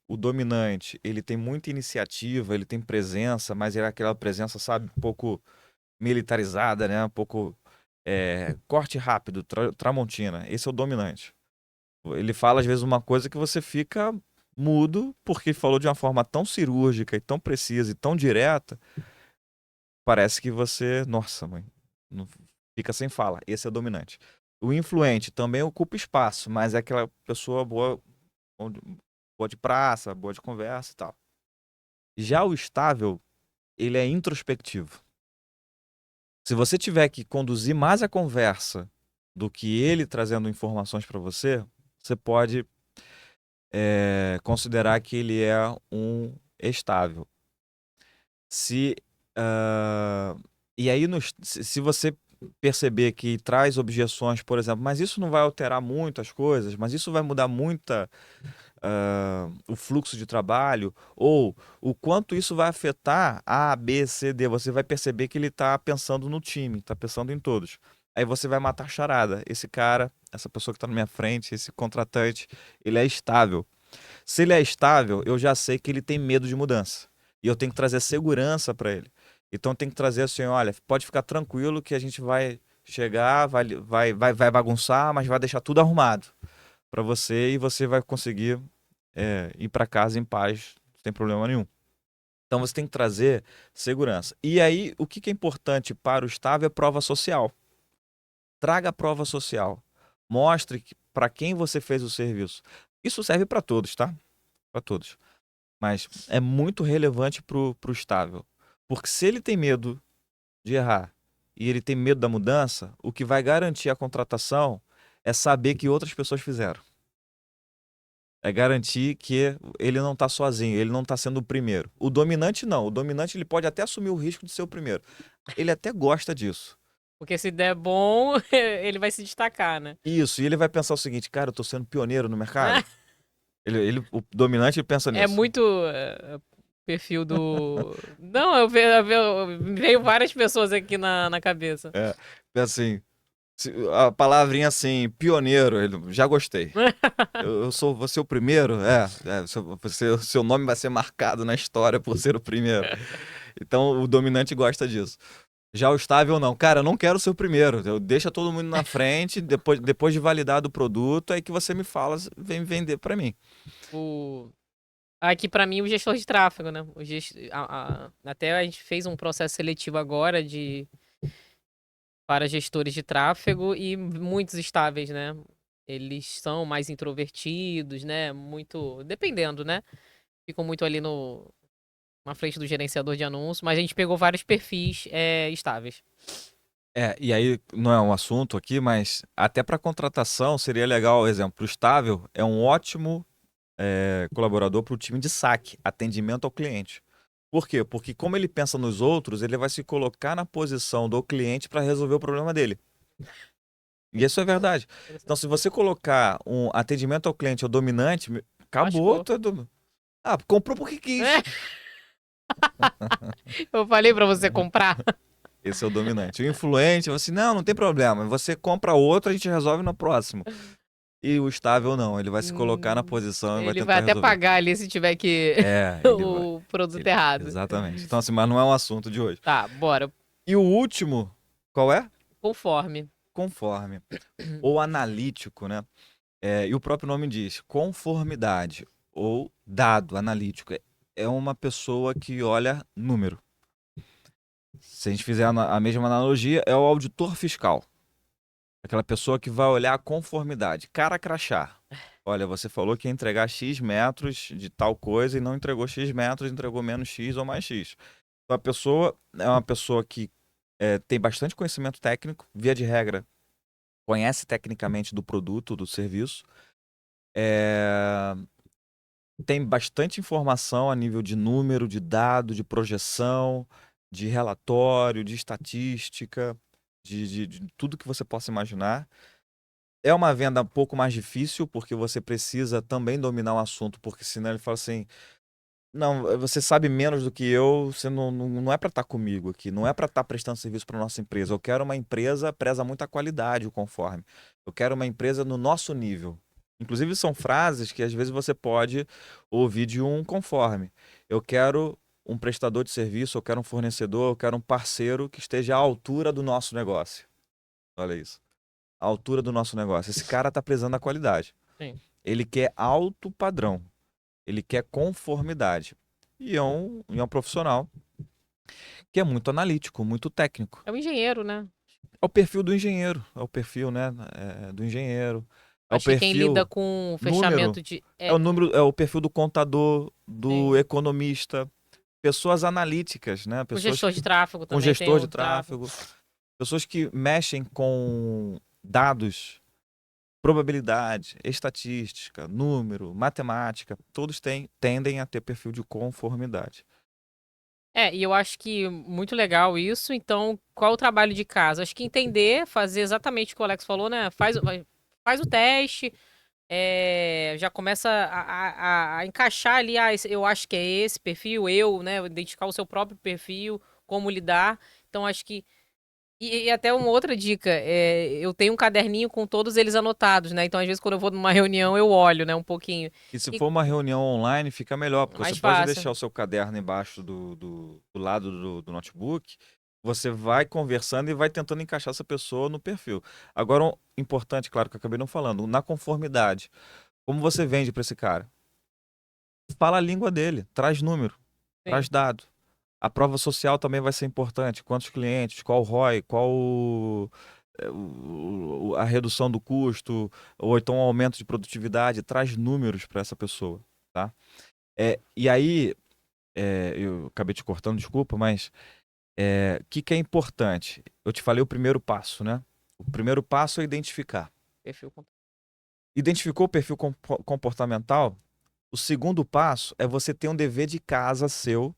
o dominante, ele tem muita iniciativa, ele tem presença, mas é aquela presença, sabe, um pouco militarizada, né? Um pouco corte rápido, Tramontina. Esse é o dominante. Ele fala às vezes uma coisa que você fica mudo, porque ele falou de uma forma tão cirúrgica e tão precisa e tão direta, parece que você, nossa, mãe, não fica sem fala. Esse é o dominante. O influente também ocupa espaço, mas é aquela pessoa boa, boa de praça, boa de conversa e tal. Já o estável, ele é introspectivo. Se você tiver que conduzir mais a conversa do que ele trazendo informações para você, você pode considerar que ele é um estável. Se, ah, e aí, se você perceber que traz objeções, por exemplo, mas isso não vai alterar muito as coisas, mas isso vai mudar muito o fluxo de trabalho, ou o quanto isso vai afetar A, B, C, D, você vai perceber que ele está pensando no time, está pensando em todos. Aí você vai matar a charada. Esse cara, essa pessoa que está na minha frente, esse contratante, ele é estável. Se ele é estável, eu já sei que ele tem medo de mudança. E eu tenho que trazer segurança para ele. Então tem que trazer assim, olha, pode ficar tranquilo que a gente vai chegar, vai bagunçar, mas vai deixar tudo arrumado para você e você vai conseguir ir para casa em paz, sem problema nenhum. Então você tem que trazer segurança. E aí, o que é importante para o estável é prova social. Traga a prova social. Mostre para quem você fez o serviço. Isso serve para todos, tá? Para todos. Mas é muito relevante pro estável. Porque se ele tem medo de errar e ele tem medo da mudança, o que vai garantir a contratação é saber que outras pessoas fizeram. É garantir que ele não está sozinho, ele não está sendo o primeiro. O dominante não. O dominante ele pode até assumir o risco de ser o primeiro. Ele até gosta disso. Porque se der bom, ele vai se destacar, né? Isso, e ele vai pensar o seguinte, cara, eu tô sendo pioneiro no mercado. O dominante ele pensa É nisso. muito perfil do. Não, veio várias pessoas aqui na cabeça. Pensa assim, a palavrinha assim, pioneiro, ele, já gostei. Vou ser o primeiro? Seu nome vai ser marcado na história por ser o primeiro. Então o dominante gosta disso. Já o estável não. Cara, eu não quero ser o primeiro. Deixa todo mundo na frente, depois de validar o produto, aí que você me fala, vem vender para mim. O... Aqui, pra mim, o gestor de tráfego, né? Até a gente fez um processo seletivo agora para gestores de tráfego e muitos estáveis, né? Eles são mais introvertidos, né? Muito. Dependendo, né? Ficam muito ali na frente do gerenciador de anúncio, mas a gente pegou vários perfis estáveis. E aí não é um assunto aqui, mas até para contratação seria legal, exemplo, o estável é um ótimo colaborador para o time de saque, atendimento ao cliente. Por quê? Porque como ele pensa nos outros, ele vai se colocar na posição do cliente para resolver o problema dele. E isso é verdade. Então, se você colocar um atendimento ao cliente ao dominante, acabou Lascou. todo. Ah, comprou porque quis. Eu falei pra você comprar. Esse é o dominante. O influente, você, não, não tem problema. Você compra outro, a gente resolve no próximo. E o estável não, ele vai se colocar na posição e vai Ele vai tentar até resolver. pagar ali se tiver que Ele vai. o produto errado. Exatamente. Então, assim, mas não é um assunto de hoje. Tá, bora. E o último, qual é? Conforme. Conforme. Ou analítico, né? E o próprio nome diz, conformidade ou dado analítico. É uma pessoa que olha número. Se a gente fizer a mesma analogia, é o auditor fiscal. Aquela pessoa que vai olhar a conformidade. Cara crachá. Olha, você falou que ia entregar X metros de tal coisa e não entregou X metros, entregou menos X ou mais X. Então a pessoa é uma pessoa que tem bastante conhecimento técnico, via de regra, conhece tecnicamente do produto, do serviço, é, tem bastante informação a nível de número, de dado, de projeção, de relatório, de estatística, de tudo que você possa imaginar. É uma venda um pouco mais difícil, porque você precisa também dominar o assunto, porque senão ele fala assim: não, você sabe menos do que eu, você não é para estar comigo aqui, não é para estar prestando serviço para nossa empresa. Eu quero uma empresa, preza muito a qualidade, o conforme. Eu quero uma empresa no nosso nível. Inclusive, são frases que às vezes você pode ouvir de um conforme. Eu quero um prestador de serviço, eu quero um fornecedor, eu quero um parceiro que esteja à altura do nosso negócio. Olha isso. À altura do nosso negócio. Esse cara está prezando a qualidade. Sim. Ele quer alto padrão. Ele quer conformidade. E é um profissional que é muito analítico, muito técnico. É um engenheiro, né? É o perfil do engenheiro, é o perfil, né, do engenheiro. É o Acho que quem lida perfil com número, fechamento de. é o número, é o perfil do contador, do Sim. economista, pessoas analíticas, né, O pessoas gestor que de tráfego com também tem gestor de o tráfego. tráfego, pessoas que mexem com dados, probabilidade, estatística, número, matemática, todos tendem a ter perfil de conformidade. E eu acho que muito legal isso. Então, qual é o trabalho de casa? Acho que entender, fazer exatamente o que o Alex falou, né? Faz o teste, já começa a encaixar ali, eu acho que é esse perfil, né? Identificar o seu próprio perfil, como lidar. Então, acho que. E até uma outra dica, eu tenho um caderninho com todos eles anotados, né? Então, às vezes, quando eu vou numa reunião, eu olho, né, um pouquinho. E se E for uma reunião online, fica melhor, porque você mais pode fácil. deixar o seu caderno embaixo do lado do notebook. Você vai conversando e vai tentando encaixar essa pessoa no perfil. Agora, um importante, claro que eu acabei não falando, na conformidade. Como você vende para esse cara? Fala a língua dele, traz número, traz Sim. dado. A prova social também vai ser importante. Quantos clientes, qual o ROI, a redução do custo, ou então o aumento de produtividade, traz números para essa pessoa, tá? E aí, eu acabei te cortando, desculpa, mas o que é importante? Eu te falei o primeiro passo, né? O primeiro passo é identificar. Perfil. Identificou o perfil comportamental? O segundo passo é você ter um dever de casa seu,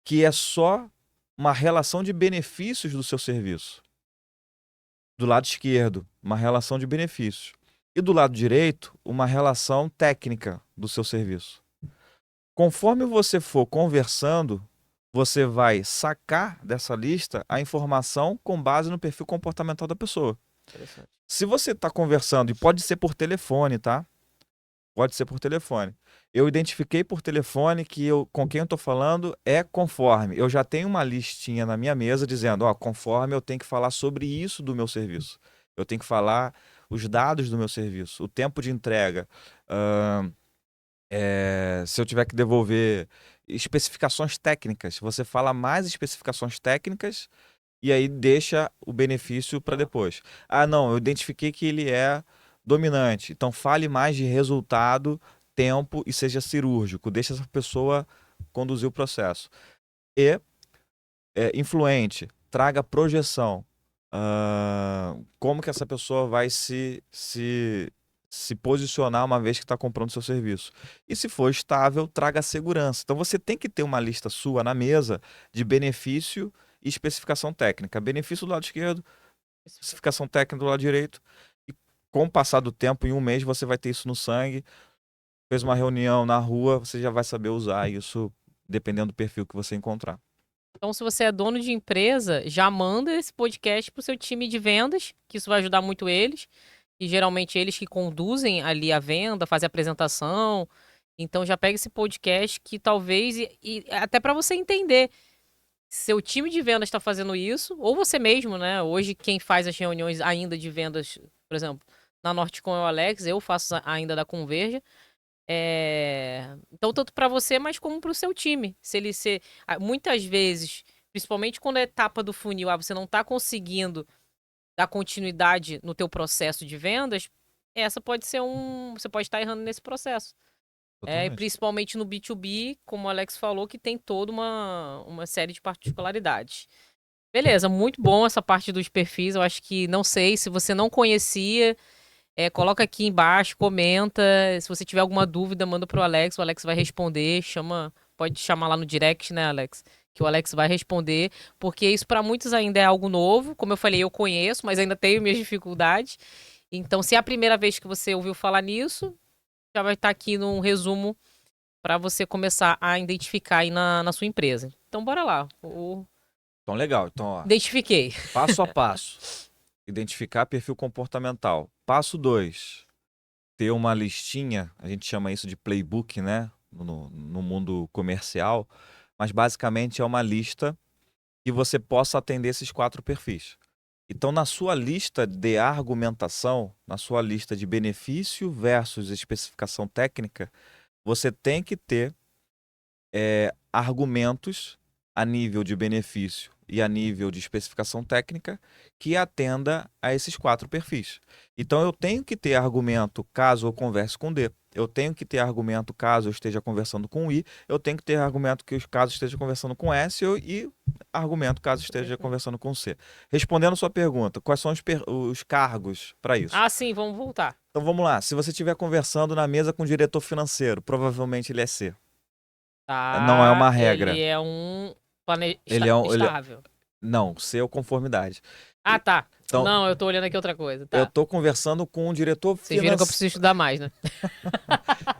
que é só uma relação de benefícios do seu serviço. Do lado esquerdo, uma relação de benefícios. E do lado direito, uma relação técnica do seu serviço. Conforme você for conversando, você vai sacar dessa lista a informação com base no perfil comportamental da pessoa. Interessante. Se você está conversando, e pode ser por telefone, tá? Pode ser por telefone. Eu identifiquei por telefone que com quem eu estou falando é conforme. Eu já tenho uma listinha na minha mesa dizendo, ó, conforme eu tenho que falar sobre isso do meu serviço. Eu tenho que falar os dados do meu serviço, o tempo de entrega. Se eu tiver que devolver especificações técnicas, você fala mais especificações técnicas e aí deixa o benefício para depois. Ah, não, eu identifiquei que ele é dominante. Então fale mais de resultado, tempo e seja cirúrgico. Deixa essa pessoa conduzir o processo. E influente, traga projeção. Como que essa pessoa vai se posicionar uma vez que está comprando seu serviço. E se for estável, traga segurança. Então você tem que ter uma lista sua na mesa de benefício e especificação técnica. Benefício do lado esquerdo, especificação técnica do lado direito. E com o passar do tempo, em um mês, você vai ter isso no sangue. Fez uma reunião na rua, você já vai saber usar isso, dependendo do perfil que você encontrar. Então, se você é dono de empresa, já manda esse podcast pro seu time de vendas, que isso vai ajudar muito eles. E geralmente eles que conduzem ali a venda, fazem a apresentação. Então já pega esse podcast que talvez e até para você entender se seu time de vendas está fazendo isso ou você mesmo, né? Hoje quem faz as reuniões ainda de vendas, por exemplo, na Nortecom é o Alex, eu faço ainda da Converge. Então, tanto para você, mas como para o seu time. Se ele ser. Muitas vezes, principalmente quando é etapa do funil, você não está conseguindo dar continuidade no teu processo de vendas, essa pode ser Você pode estar errando nesse processo. E Totalmente. principalmente no B2B, como o Alex falou, que tem toda uma série de particularidades. Beleza, muito bom essa parte dos perfis. Eu acho que não sei se você não conhecia. Coloca aqui embaixo, comenta. Se você tiver alguma dúvida, manda pro Alex. O Alex vai responder. Pode chamar lá no direct, né, Alex? Que o Alex vai responder. Porque isso para muitos ainda é algo novo. Como eu falei, eu conheço, mas ainda tenho minhas dificuldades. Então, se é a primeira vez que você ouviu falar nisso, já vai estar aqui num resumo para você começar a identificar aí na sua empresa. Então, bora lá. Então, legal. Então, ó, Identifiquei. passo a passo. Identificar perfil comportamental. Passo 2. Ter uma listinha, a gente chama isso de playbook, né? No mundo comercial. Mas basicamente é uma lista que você possa atender esses 4 perfis. Então, na sua lista de argumentação, na sua lista de benefício versus especificação técnica, você tem que ter argumentos a nível de benefício e a nível de especificação técnica que atenda a esses 4 perfis. Então, eu tenho que ter argumento caso eu converse com D. Eu tenho que ter argumento caso eu esteja conversando com I. Eu tenho que ter argumento caso eu esteja conversando com S e argumento caso eu esteja conversando com C. Respondendo a sua pergunta, quais são os cargos para isso? Ah, sim, vamos voltar. Então, vamos lá. Se você estiver conversando na mesa com o diretor financeiro, provavelmente ele é C. Não é uma Tá, regra. ele é um Ele é estável. Não, C é conformidade. Ah, tá. Então, Não, eu tô olhando aqui outra coisa. eu Tá. tô conversando com o diretor Vocês viram que eu financeiro. preciso estudar mais, né?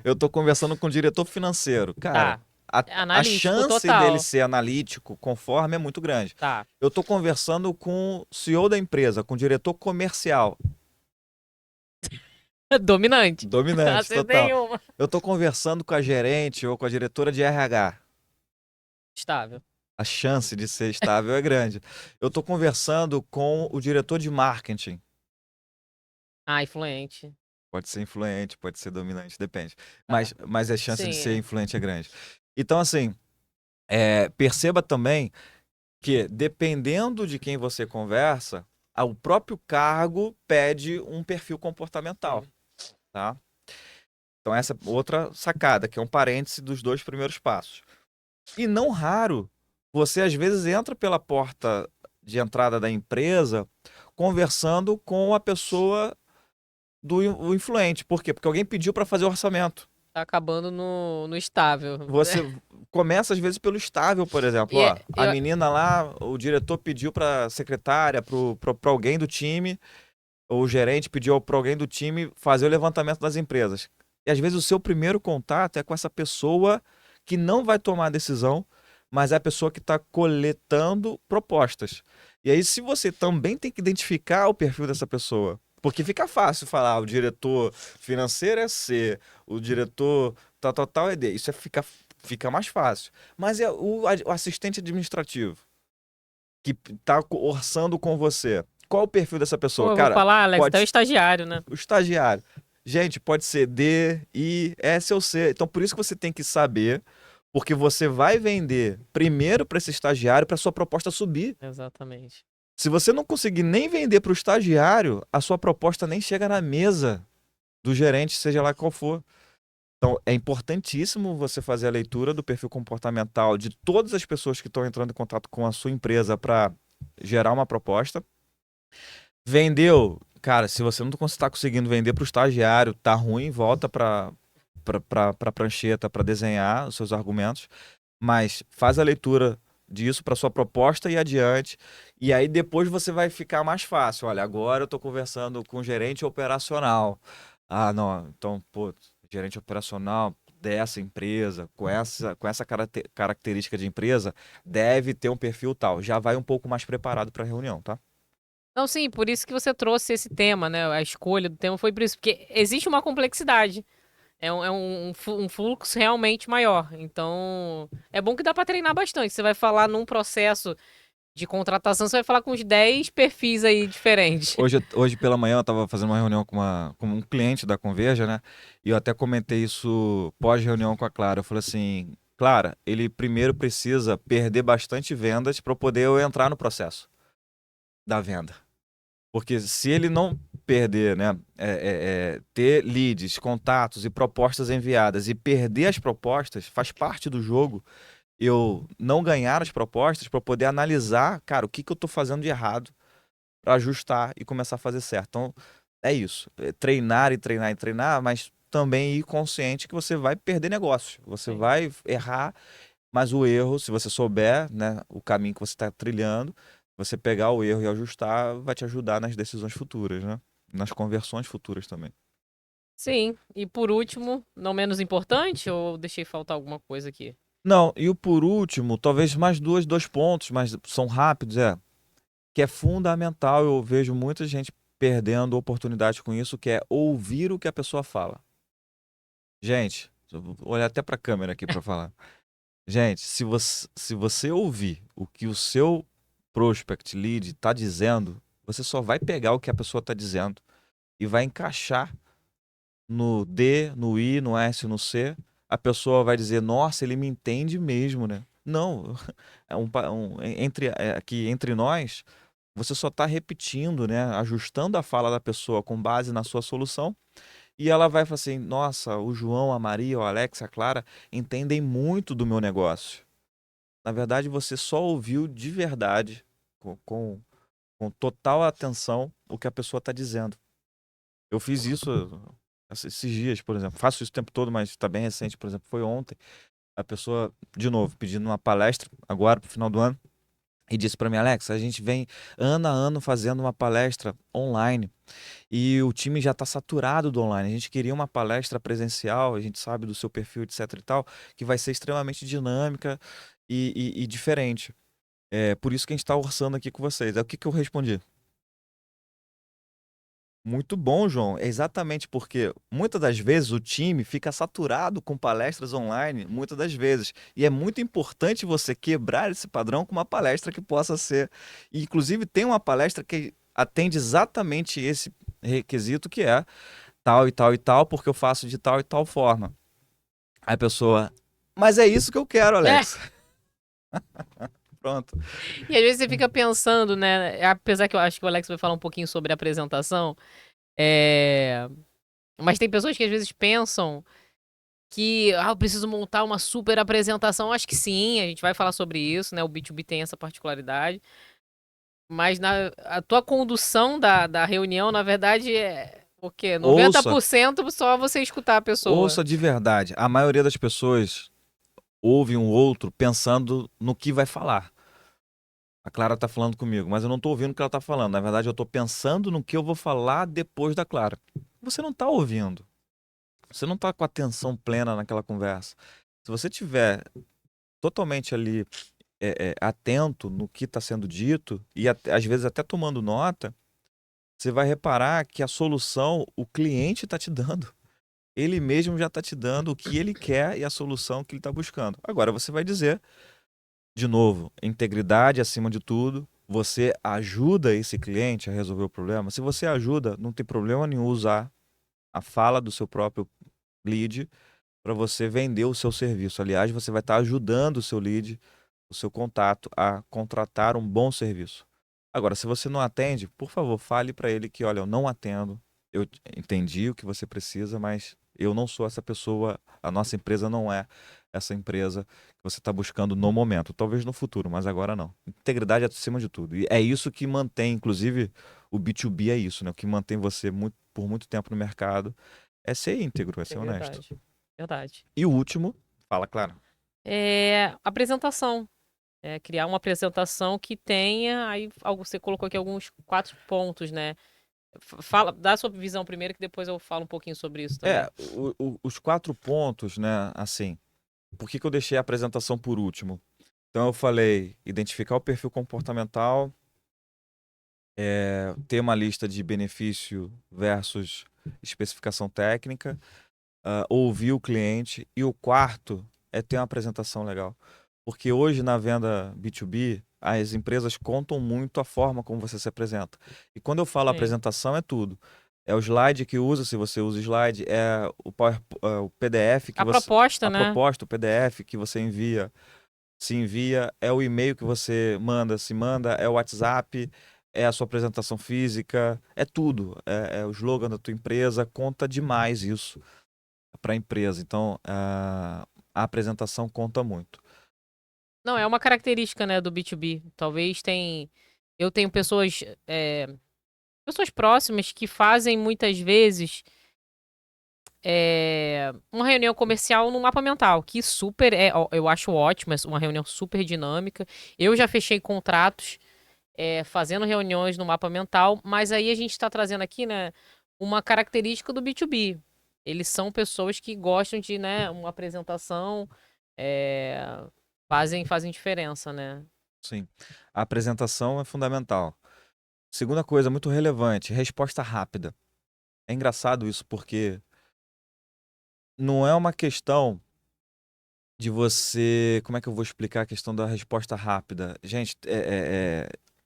Eu tô conversando com o diretor financeiro. Cara, Tá. a Analítico chance total. dele ser analítico, conforme, é muito grande. Tá. Eu tô conversando com o CEO da empresa, com o diretor comercial. Dominante. Dominante, Acertei total. uma. Eu tô conversando com a gerente ou com a diretora de RH. Estável. A chance de ser estável é grande. Eu tô conversando com o diretor de marketing. Ah, influente. Pode ser influente, pode ser dominante, depende. Tá. Mas a chance de Sim, ser influente é grande. Então, assim, perceba também que, dependendo de quem você conversa, o próprio cargo pede um perfil comportamental, tá? Então, essa é outra sacada, que é um parêntese dos 2 primeiros passos. E não raro, você às vezes entra pela porta de entrada da empresa conversando com a pessoa o influente. Por quê? Porque alguém pediu para fazer o orçamento. Tá acabando no estável. Você começa às vezes pelo estável, por exemplo. Ó, a menina lá, o diretor pediu para a secretária, para alguém do time, ou o gerente pediu para alguém do time fazer o levantamento das empresas. E às vezes o seu primeiro contato é com essa pessoa que não vai tomar a decisão, mas é a pessoa que está coletando propostas. E aí, se você também tem que identificar o perfil dessa pessoa, porque fica fácil falar, o diretor financeiro é C, o diretor tal é D. Isso fica mais fácil. Mas é o assistente administrativo que está orçando com você. Qual o perfil dessa pessoa? Pô, eu vou Cara, falar, Alex, até o pode estagiário, né? o estagiário. Gente, pode ser D, I, S ou C. Então, por isso que você tem que saber, porque você vai vender primeiro para esse estagiário para sua proposta subir. Exatamente. Se você não conseguir nem vender para o estagiário, a sua proposta nem chega na mesa do gerente, seja lá qual for. Então, é importantíssimo você fazer a leitura do perfil comportamental de todas as pessoas que estão entrando em contato com a sua empresa para gerar uma proposta. Vendeu, cara, se você não está conseguindo vender para o estagiário, tá ruim, volta para a prancheta para desenhar os seus argumentos, mas faz a leitura disso para sua proposta e adiante, e aí depois você vai ficar mais fácil. Olha, agora eu estou conversando com o gerente operacional. Ah, não, então, pô, gerente operacional dessa empresa, com essa característica de empresa, deve ter um perfil tal. Já vai um pouco mais preparado para a reunião, tá? Não, sim, por isso que você trouxe esse tema, né? A escolha do tema foi por isso, porque existe uma complexidade. É um fluxo realmente maior. Então, é bom que dá para treinar bastante. Você vai falar num processo de contratação, você vai falar com uns 10 perfis aí diferentes. Hoje pela manhã eu estava fazendo uma reunião com um cliente da Converja, né? E eu até comentei isso pós-reunião com a Clara. Eu falei assim, Clara, ele primeiro precisa perder bastante vendas para poder eu entrar no processo da venda. Porque se ele não perder, né, ter leads, contatos e propostas enviadas e perder as propostas, faz parte do jogo eu não ganhar as propostas para poder analisar, cara, o que eu estou fazendo de errado para ajustar e começar a fazer certo. Então, é isso. É treinar e treinar e treinar, mas também ir consciente que você vai perder negócio. Você Sim. vai errar, mas o erro, se você souber, né, o caminho que você está trilhando, você pegar o erro e ajustar, vai te ajudar nas decisões futuras, né? Nas conversões futuras também. Sim. E por último, não menos importante, ou deixei faltar alguma coisa aqui? Não, e o por último, talvez mais dois pontos, mas são rápidos, que é fundamental, eu vejo muita gente perdendo oportunidade com isso, que é ouvir o que a pessoa fala. Gente, eu vou olhar até para a câmera aqui para falar. Gente, se você ouvir o que o seu prospect lead está dizendo, você só vai pegar o que a pessoa está dizendo e vai encaixar no D, no I, no S, no C. A pessoa vai dizer, nossa, ele me entende mesmo, né? Não, aqui entre nós, você só está repetindo, né? Ajustando a fala da pessoa com base na sua solução. E ela vai falar assim: nossa, o João, a Maria, o Alex, a Clara entendem muito do meu negócio. Na verdade, você só ouviu de verdade, com total atenção, o que a pessoa está dizendo. Eu fiz isso esses dias, por exemplo. Faço isso o tempo todo, mas está bem recente. Por exemplo, foi ontem. A pessoa, de novo, pedindo uma palestra, agora, para o final do ano. E disse para mim, Alex, a gente vem ano a ano fazendo uma palestra online e o time já está saturado do online. A gente queria uma palestra presencial, a gente sabe do seu perfil, etc e tal, que vai ser extremamente dinâmica e diferente. É por isso que a gente está orçando aqui com vocês. É o que que eu respondi? Muito bom, João. É exatamente porque muitas das vezes o time fica saturado com palestras online, muitas das vezes. E é muito importante você quebrar esse padrão com uma palestra que possa ser. E, inclusive, tem uma palestra que atende exatamente esse requisito, que é tal e tal e tal, porque eu faço de tal e tal forma. Aí a pessoa, mas é isso que eu quero, É. Alex. Pronto. E às vezes você fica pensando, né? Apesar que eu acho que o Alex vai falar um pouquinho sobre a apresentação, mas tem pessoas que às vezes pensam que eu preciso montar uma super apresentação. Acho que sim, a gente vai falar sobre isso, né? O B2B tem essa particularidade. Mas a tua condução da reunião, na verdade, é o quê? Ouça, 90% só você escutar a pessoa. ouça de verdade. A maioria das pessoas ouve um outro pensando no que vai falar. A Clara tá falando comigo, mas eu não tô ouvindo o que ela tá falando. Na verdade, eu tô pensando no que eu vou falar depois da Clara. Você não tá ouvindo. Você não tá com atenção plena naquela conversa. Se você tiver totalmente ali atento no que está sendo dito e às vezes até tomando nota, você vai reparar que a solução o cliente está te dando. Ele mesmo já está te dando o que ele quer e a solução que ele está buscando. Agora você vai dizer, de novo, integridade acima de tudo. Você ajuda esse cliente a resolver o problema. Se você ajuda, não tem problema nenhum usar a fala do seu próprio lead para você vender o seu serviço. Aliás, você vai estar ajudando o seu lead, o seu contato, a contratar um bom serviço. Agora, se você não atende, por favor, fale para ele que, olha, eu não atendo, eu entendi o que você precisa, mas eu não sou essa pessoa, a nossa empresa não é essa empresa que você está buscando no momento. Talvez no futuro, mas agora não. Integridade é acima de tudo. E é isso que mantém, inclusive, o B2B é isso, né? O que mantém você por muito tempo no mercado é ser íntegro, é É ser honesto. verdade. Verdade. E o último, fala, claro. Apresentação. Criar uma apresentação que tenha. Aí você colocou aqui alguns 4 pontos, né? Fala, dá a sua visão primeiro, que depois eu falo um pouquinho sobre isso também. Os 4 pontos, né? Assim, por que que eu deixei a apresentação por último? Então, eu falei identificar o perfil comportamental, ter uma lista de benefício versus especificação técnica, ouvir o cliente. E o quarto é ter uma apresentação legal. Porque hoje, na venda B2B, as empresas contam muito a forma como você se apresenta. E quando eu falo Sim. apresentação, é tudo. É o slide que usa, se você usa slide, é o PDF que A você. proposta, A né? proposta, o PDF que você envia, se envia, é o e-mail que você manda, se manda, é o WhatsApp, é a sua apresentação física, é tudo. É o slogan da tua empresa, conta demais isso para a empresa. Então, a apresentação conta muito. Não, é uma característica, né, do B2B. Talvez eu tenho pessoas pessoas próximas que fazem muitas vezes uma reunião comercial no mapa mental, que super eu acho ótimo, é uma reunião super dinâmica. Eu já fechei contratos fazendo reuniões no mapa mental, mas aí a gente está trazendo aqui, né, uma característica do B2B. Eles são pessoas que gostam de, né, uma apresentação, é, fazem diferença, né? Sim. A apresentação é fundamental. Segunda coisa, muito relevante, resposta rápida. É engraçado isso porque não é uma questão de você. Como é que eu vou explicar a questão da resposta rápida? Gente,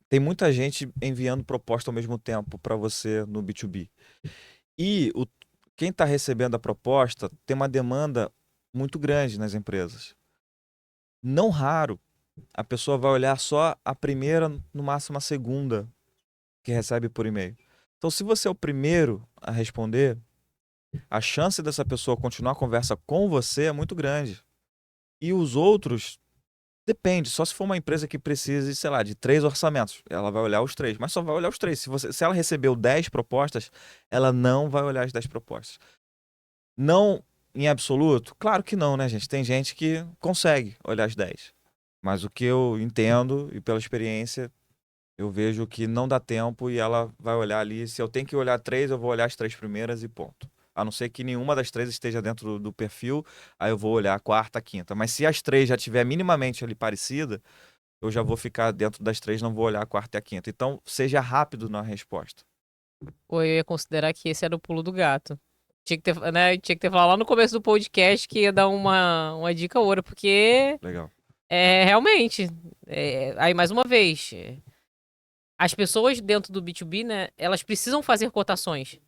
tem muita gente enviando proposta ao mesmo tempo para você no B2B. E quem está recebendo a proposta tem uma demanda muito grande nas empresas. Não raro, a pessoa vai olhar só a primeira, no máximo a segunda que recebe por e-mail. Então, se você é o primeiro a responder, a chance dessa pessoa continuar a conversa com você é muito grande. E os outros, depende, só se for uma empresa que precise, sei lá, de 3 orçamentos. Ela vai olhar os 3, mas só vai olhar os 3. Se ela recebeu 10 propostas, ela não vai olhar as 10 propostas. Não em absoluto? Claro que não, né, gente? Tem gente que consegue olhar as 10. Mas o que eu entendo e pela experiência, eu vejo que não dá tempo e ela vai olhar ali. Se eu tenho que olhar 3, eu vou olhar as 3 primeiras e ponto. A não ser que nenhuma das 3 esteja dentro do perfil, aí eu vou olhar a quarta, a quinta. Mas se as 3 já tiver minimamente ali parecida, eu já vou ficar dentro das 3, não vou olhar a quarta e a quinta. Então, seja rápido na resposta. Ou eu ia considerar que esse era o pulo do gato. Tinha que ter, né, tinha que ter falado lá no começo do podcast que ia dar uma dica ouro, porque Legal. realmente, aí mais uma vez, as pessoas dentro do B2B, né, elas precisam fazer cotações.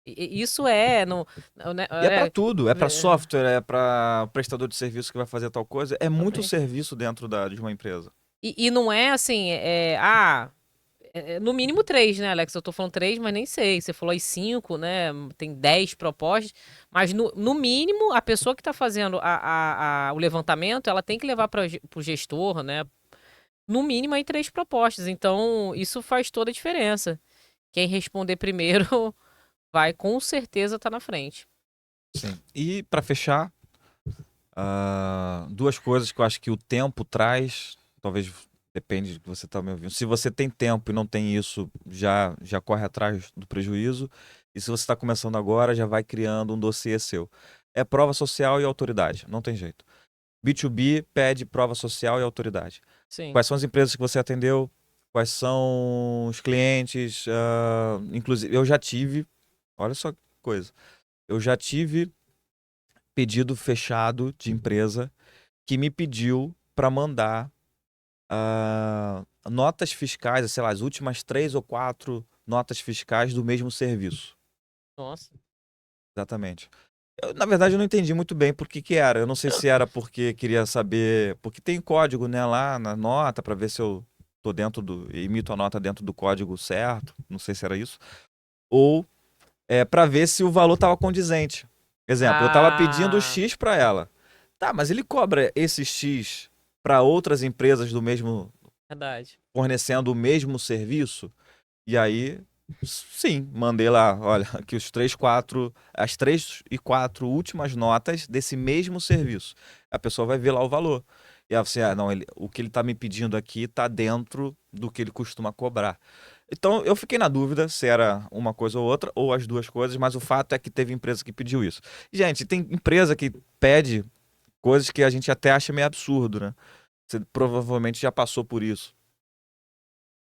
Isso né, E é para tudo, é para software, é para prestador de serviço que vai fazer tal coisa, é muito também. serviço dentro de uma empresa. E não é assim, no mínimo 3, né, Alex? Eu tô falando 3, mas nem sei. Você falou aí 5, né? Tem 10 propostas. Mas no mínimo, a pessoa que tá fazendo o levantamento, ela tem que levar pro gestor, né? No mínimo aí 3 propostas. Então, isso faz toda a diferença. Quem responder primeiro vai com certeza estar na frente. Sim. E para fechar, duas coisas que eu acho que o tempo traz, talvez depende do que você está me ouvindo. Se você tem tempo e não tem isso, já corre atrás do prejuízo. E se você está começando agora, já vai criando um dossiê seu. É prova social e autoridade, não tem jeito. B2B pede prova social e autoridade. Sim. Quais são as empresas que você atendeu? Quais são os clientes? Inclusive, eu já tive, olha só que coisa, eu já tive pedido fechado de empresa que me pediu para mandar notas fiscais, sei lá, as últimas 3 ou 4 notas fiscais do mesmo serviço. Nossa. Exatamente. Na verdade, eu não entendi muito bem por que era. Eu não sei se era porque queria saber. Porque tem código, né, lá na nota, para ver se eu tô dentro emito a nota dentro do código certo. Não sei se era isso. Ou para ver se o valor estava condizente. Exemplo, eu estava pedindo Ah, X para ela. Tá, mas ele cobra esse X para outras empresas do mesmo, verdade. fornecendo o mesmo serviço? E aí, sim, mandei lá, olha, aqui as 3 e 4 últimas notas desse mesmo serviço. A pessoa vai ver lá o valor. E aí você, não, o que ele está me pedindo aqui está dentro do que ele costuma cobrar. Então, eu fiquei na dúvida se era uma coisa ou outra, ou as duas coisas, mas o fato é que teve empresa que pediu isso. Gente, tem empresa que pede coisas que a gente até acha meio absurdo, né? Você provavelmente já passou por isso.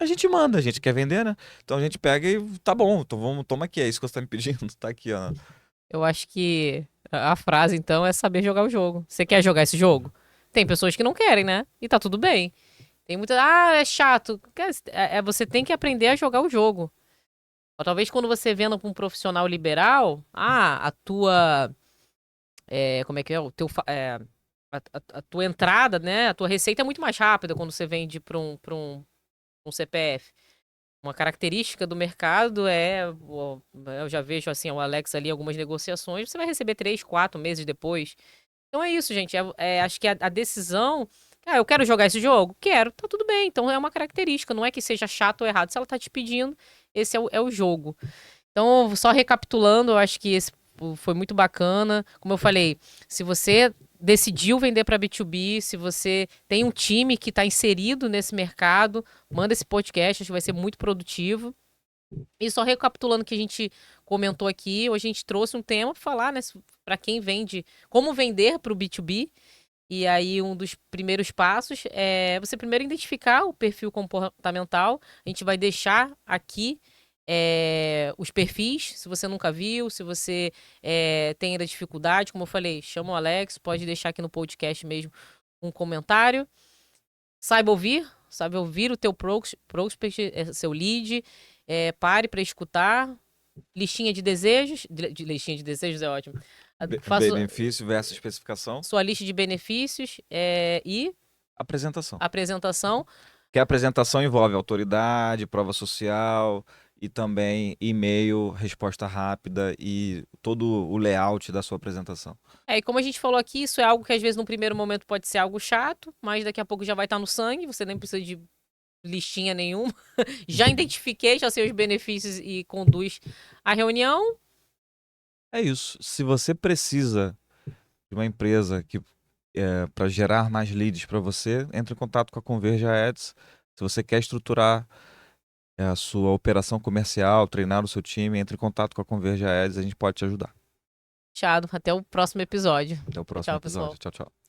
A gente manda, a gente quer vender, né? Então a gente pega e tá bom, então toma aqui, é isso que você tá me pedindo, tá aqui, ó. Eu acho que a frase, então, é saber jogar o jogo. Você quer jogar esse jogo? Tem pessoas que não querem, né? E tá tudo bem. Tem muita. Ah, é chato. Você tem que aprender a jogar o jogo. Ou talvez quando você venda pra um profissional liberal, a tua. Como é que é? O teu, a tua entrada, né? A tua receita é muito mais rápida quando você vende pra um CPF. Uma característica do mercado eu já vejo assim, o Alex ali, algumas negociações, você vai receber 3, 4 meses depois. Então é isso, gente. Acho que a decisão. Eu quero jogar esse jogo? Quero, tá tudo bem. Então é uma característica, não é que seja chato ou errado. Se ela tá te pedindo, esse é o jogo. Então, só recapitulando, eu acho que esse foi muito bacana. Como eu falei, se você decidiu vender para B2B, se você tem um time que está inserido nesse mercado, manda esse podcast, acho que vai ser muito produtivo. E só recapitulando o que a gente comentou aqui, hoje a gente trouxe um tema para falar, né, para quem vende, como vender para o B2B. E aí, um dos primeiros passos é você primeiro identificar o perfil comportamental. A gente vai deixar aqui os perfis, se você nunca viu, se você tem ainda dificuldade, como eu falei, chama o Alex, pode deixar aqui no podcast mesmo um comentário. Saiba ouvir o teu prospect, seu lead, pare para escutar. Listinha de desejos, listinha de desejos é ótimo. Faça Benefício versus especificação. sua lista de benefícios e Apresentação. apresentação. Que a apresentação envolve autoridade, prova social e também e-mail, resposta rápida e todo o layout da sua apresentação. E como a gente falou aqui, isso é algo que às vezes no primeiro momento pode ser algo chato, mas daqui a pouco já vai estar no sangue, você nem precisa de listinha nenhuma. Já identifiquei, já sei os benefícios e conduz a reunião. É isso. Se você precisa de uma empresa que para gerar mais leads para você, entre em contato com a Converge Ads. Se você quer estruturar a sua operação comercial, treinar o seu time, entre em contato com a Converge Ads, a gente pode te ajudar. Fechado. Até o próximo episódio. Até o próximo Tchau, pessoal. episódio. Tchau, tchau.